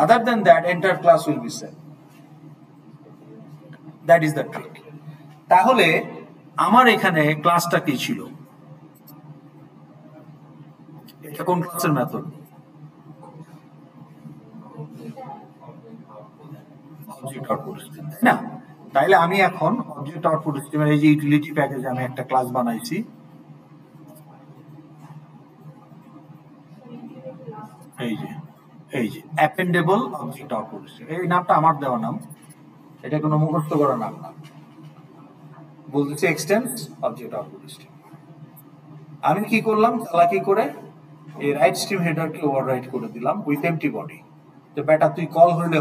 Other than that entire class will be same. That is the trick. তাহলে আমার এখানে ক্লাসটা কি ছিল? এটা কোন ক্লাসের মেথড? অবজেক্ট আউটপুট স্ট্রিম, তাই না? তাইলে আমি এখন অবজেক্ট আউটপুট স্ট্রিমের এই যে ইউটিলিটি প্যাকেজে আমি একটা ক্লাস বানাইছি, এই যে অ্যাপেন্ডেবল অবজেক্ট আউটপুট স্ট্রিম। এই নামটা আমার দেওয়া নাম, এটা কোনো মুখস্থ করা নাম না, বলতেছে এক্সটেন্স অবজেক্ট আউটপুট স্ট্রিম। আমি কি করলাম, চালাকি করে এই রাইট স্ট্রিম হেডারকে ওভাররাইট করে দিলাম উইথ এমটি বডি। তো বেটা তুই কল হইলে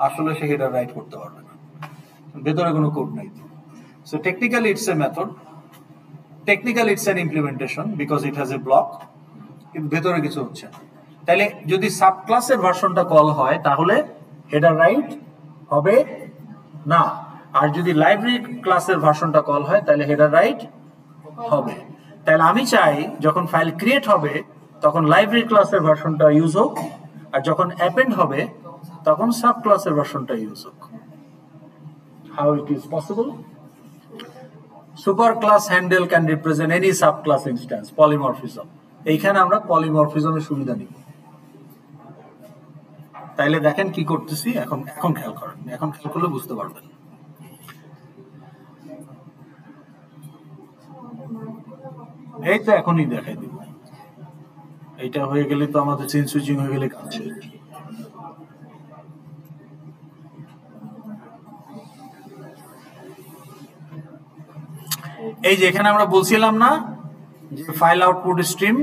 আসলে সে হেডার রাইট করতে পারবে না, ভেতরে কোনো কোড নাই। So technically it's a method, technically it's an implementation because it has a block, কিন্তু ভেতরে কিছু হচ্ছে না। তাহলে যদি সাব ক্লাসের ভার্সনটা কল হয় তাহলে হেডার রাইট হবে না, আর যদি লাইব্রেরি ক্লাসের ভার্সনটা কল হয় তাহলে হেডার রাইট হবে। তাহলে আমি চাই যখন ফাইল ক্রিয়েট হবে তখন লাইব্রেরি ক্লাসের ভার্সনটা ইউজ হোক, আর যখন অ্যাপেন্ড হবে তখন সাব ক্লাসের ভার্সনটা ইউজ হোক। How it is possible? Super class handle can represent any sub class instance, polymorphism. এইখানে আমরা পলিমরফিজমের সুবিধা নিব। তাইলে দেখেন কি করতেছি, এখন খেয়াল করেন, এখন খেয়াল করলে বুঝতে পারবেন। এই তো এখনই দেখাই দিব, এইটা হয়ে গেলে তো আমাদের চেঞ্জ সুইচিং হয়ে গেলে কাজ শেষ। এই যে এখানে আমরা বলছিলাম না যে ফাইল আউটপুট স্ট্রিম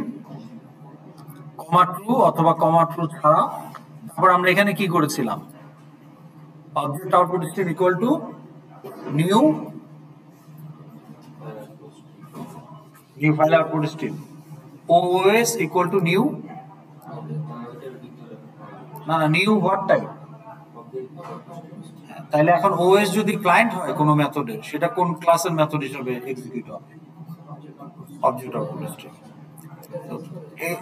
কমা ট্রু অথবা কমা ট্রু ছাড়া, তারপর আমরা এখানে কি করেছিলাম, object output stream equal to new file output stream, OS equal to new, না নিউ হোয়াট টাইপ। তাহলে এখন ওএস যদি ক্লায়েন্ট হয় কোনো মেথডের, সেটা কোন ক্লাসের মেথড হিসেবে এক্সিকিউট হবে, অবজেক্ট আউটপুট স্ট্রিম।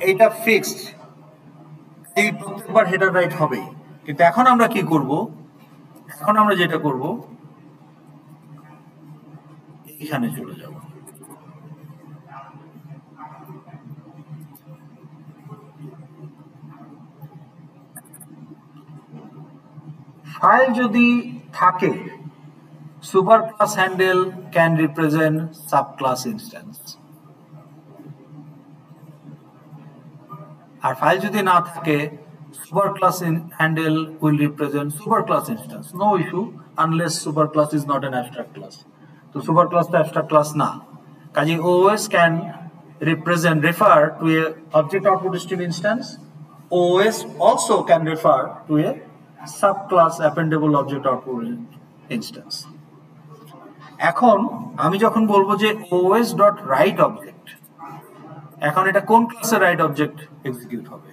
এইটা ফিক্সড, এই প্রত্যেকবার হেডার রাইট হবেই। কিন্তু এখন আমরা কি করব, এখন আমরা যেটা করব এখানে চলে যাব। ফাইল যদি থাকে, super class handle can represent sub class instance, আর ফাইল যদি না থাকে, super class handle will represent super class instance. No issue unless super class is not an abstract class. তো সুপার ক্লাস তো অ্যাবস্ট্রাক্ট ক্লাস না, কাজে OS can refer to a object output stream instance. OS also can refer to a subclass appendable object output instance. এখন আমি যখন বলবো যে os.write object, এখন এটা কোন ক্লাসের রাইট অবজেক্ট এক্সিকিউট হবে,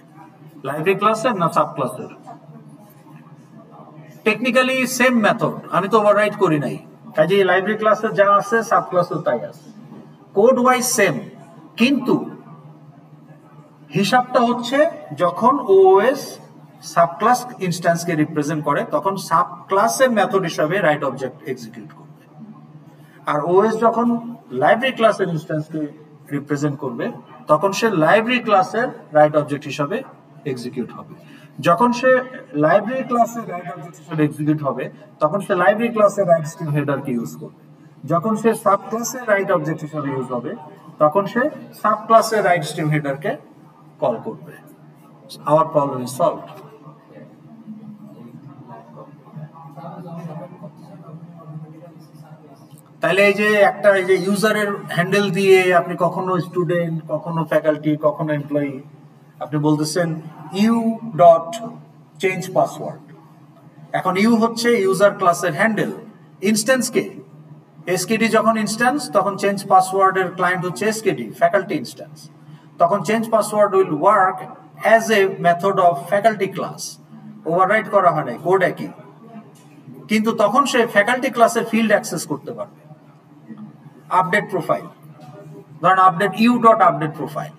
লাইব্রেরি ক্লাসের না সাব ক্লাসের? টেকনিক্যালি সেম মেথড, আমি তো ওভাররাইট করি নাই, কাজে লাইব্রেরি ক্লাসে যা আছে সাব ক্লাসে তাই আছে, কোড ওয়াইজ সেম। কিন্তু হিসাবটা হচ্ছে যখন ওএস সাব ক্লাস ইনস্ট্যান্সকে রিপ্রেজেন্ট করে তখন সাব ক্লাসের মেথড হিসাবে রাইট অবজেক্ট এক্সিকিউট করবে, আর ওএস যখন লাইব্রেরি ক্লাসের ইনস্ট্যান্সকে রিপ্রেজেন্ট করবে তখন সে লাইব্রেরি ক্লাসের রাইট অবজেক্ট হিসাবে এক্সিকিউট হবে। যখন সে লাইব্রেরি ক্লাসের রাইট অবজেক্ট হিসাবে এক্সিকিউট হবে তখন সে লাইব্রেরি ক্লাসের রাইট স্ট্রিম হেডারকে ইউজ করবে। যখন সে সাব ক্লাসের রাইট অবজেক্ট হিসাবে ইউজ হবে তখন সে সাব ক্লাসের রাইট স্ট্রিম হেডারকে কল করবে। Hour problem is solved. তাহলে এই যে একটা এই যে ইউজারের হ্যান্ডেল দিয়ে আপনি কখনো স্টুডেন্ট, কখনো ফ্যাকাল্টি, কখনো এমপ্লয়ি, আপনি বলতেছেন ইউ ডট চেঞ্জ পাসওয়ার্ড। এখন ইউ হচ্ছে ইউজার ক্লাসের হ্যান্ডেল, ইনস্ট্যান্সকে এসকেডি যখন ইনস্ট্যান্স তখন চেঞ্জ পাসওয়ার্ডের ক্লায়েন্ট হচ্ছে এসকেডি ফ্যাকাল্টি ইনস্ট্যান্স, তখন change password will work as a method of faculty class, overwrite করা হয় নাই, কোড একই, কিন্তু তখন সে ফ্যাকাল্টি ক্লাসের ফিল্ড অ্যাক্সেস করতে পারবে। আপডেট প্রোফাইল, ধরেন update U dot update profile,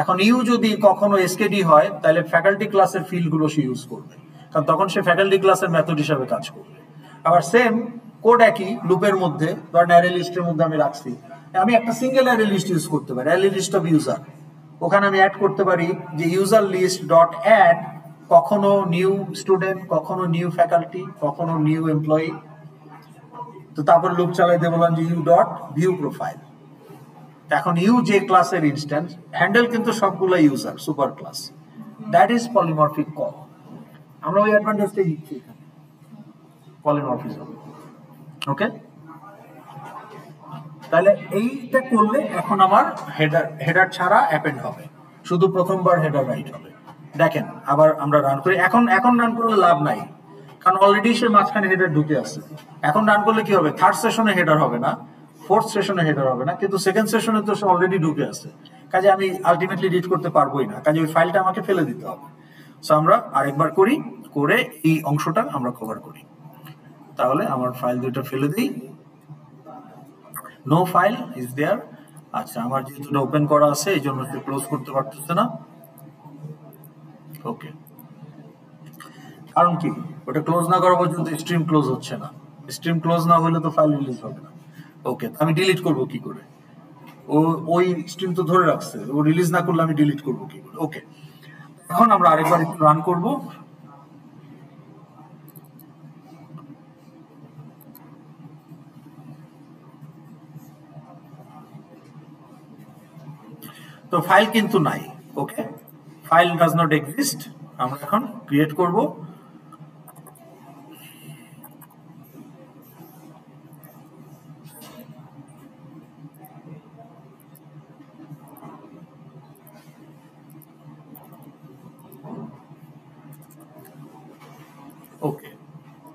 এখন ইউ যদি কখনো এসকেডি হয় তাহলে ফ্যাকাল্টি ক্লাসের ফিল্ডগুলো সে ইউজ করবে, কারণ তখন সে ফ্যাকাল্টি ক্লাসের মেথড হিসাবে কাজ করবে। আবার সেম কোড একই লুপের মধ্যে, ধরেন অ্যারে লিস্টের মধ্যে আমি রাখছি, আমি একটা সিঙ্গেল অ্যারে লিস্ট ইউজ করতে পারি, অ্যারে লিস্ট অফ ইউজার, ওখানে আমি অ্যাড করতে পারি যে ইউজার লিস্ট ডট অ্যাড কখনো নিউ স্টুডেন্ট, কখনো নিউ ফ্যাকাল্টি, কখনো নিউ এমপ্লয়ি। তো তারপর লুপ চালাইতে বললাম যে ইউ ডট ভিউ প্রোফাইল। এখন ইউ যে ক্লাসের ইনস্ট্যান্স, হ্যান্ডেল কিন্তু সবগুলো user super class, that is polymorphic call. আমরা ওই অ্যাডভান্টেজটাই দিচ্ছি এখানে, পলিমরফিজম। ওকে, তাহলে এইটা করলে এখন আমার হেডার ছাড়া অ্যাপেন্ড হবে, শুধু প্রথমবার হেডার রাইট হবে। দেখেন আবার আমরা রান করি, এখন রান করলে লাভ নাই, কারণ অলরেডি সে মাঝখানে হেডার ঢুকে আছে। এখন রান করলে কি হবে, থার্ড সেশনে হেডার হবে না, ফোর্থ সেশনে হেডার হবে না, কিন্তু সেকেন্ড সেশনে তো সে অলরেডি ঢুকে আছে, কাজে আমি আলটিমেটলি রিড করতে পারবোই না, কাজে ওই ফাইলটা আমাকে ফেলে দিতে হবে। সো আমরা আরেকবার করি, করে এই অংশটা আমরা কভার করি। তাহলে আমার ফাইল দুটো ফেলে দিই, নো ফাইল ইজ দেয়ার। আচ্ছা, আমার যেহেতু ওপেন করা আছে এই জন্য ক্লোজ করতে পারতেছে না। ওকে, কারণ কি, ওটা ক্লোজ না করা পর্যন্ত স্ট্রিম ক্লোজ হচ্ছে না, স্ট্রিম ক্লোজ না হলে তো ফাইল রিলিজ হবে না। ওকে, আমি ডিলিট করব কি করে, ওই স্ট্রিম তো ধরে রাখছে, ও রিলিজ না করলে আমি ডিলিট করব কি করে। ওকে, এখন আমরা আরেকবার একটু রান করব। তো ফাইল কিন্তু নাই। Okay, file does not exist. আমরা এখন ক্রিয়েট করব। Okay,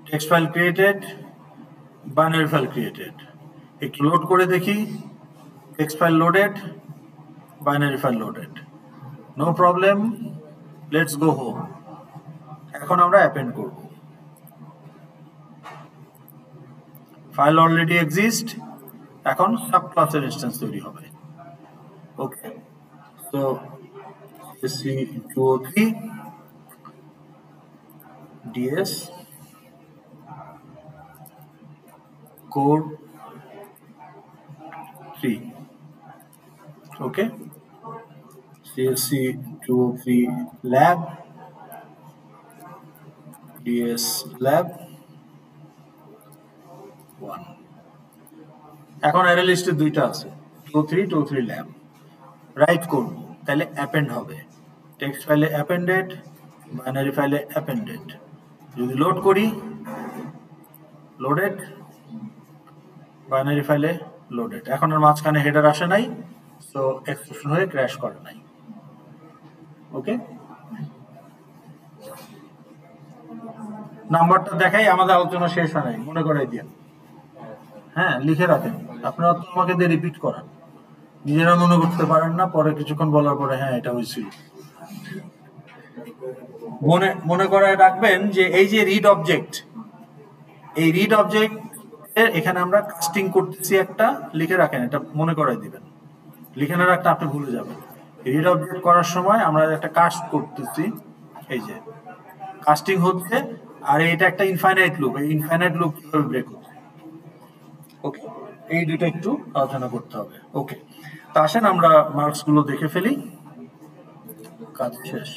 text file created, binary file created. একটু লোড করে দেখি, text file loaded, binary file loaded, no problem, let's go home. এখন আমরা অ্যাপেন্ড করব, ফাইল অলরেডি এক্সিস্ট, এখন সাব ক্লাসের ইনস্ট্যান্স তৈরি হবে। Okay, so CSC203 DS core 3. Okay, CSC203 lab DS lab 1. এখন অ্যারে লিস্টে দুইটা আছে, 23 ল্যাব। রাইট করব, তাহলে অ্যাপেন্ড হবে, টেক্সট ফাইলে অ্যাপেন্ডেড, বাইনারি ফাইলে অ্যাপেন্ডেড। যদি লোড করি, লোডেড, বাইনারি ফাইলে লোডেড। এখন আর মাঝখানে হেডার আসে নাই, সো এক্সেপশন হয়ে ক্র্যাশ করে নাই। ওকে, নাম্বারটা দেখাই, আমাদের আলোচনা শেষ হয় নাই, মনে করাই দিয়ে। হ্যাঁ, লিখে রাখেন, আপনারা তো আমাকে দিয়ে রিপিট করান, নিজেরা মনে করতে পারেন না, পরে কিছুক্ষণ বলার পরে হ্যাঁ এটা হয়েছিল। মনে করায় রাখবেন যে এই যে রিড অবজেক্ট, এই রিড অবজেক্ট এখানে আমরা কাস্টিং করতেছি একটা, লিখে রাখেন, এটা মনে করাই দিবেন, লিখে না রাখতে আপনি ভুলে যাবেন। রিড অবজেক্ট করার সময় আমরা একটা কাস্ট করতেছি, এই যে কাস্টিং হচ্ছে, আর এটা একটা ইনফাইনাইট লুপ, এই ইনফাইনাইট লুপ কিভাবে ব্রেক হচ্ছে। ওকে, এই দুটো একটু আলোচনা করতে হবে। ওকে, তা আসেন আমরা মার্কস গুলো দেখে ফেলি, কাজ শেষ।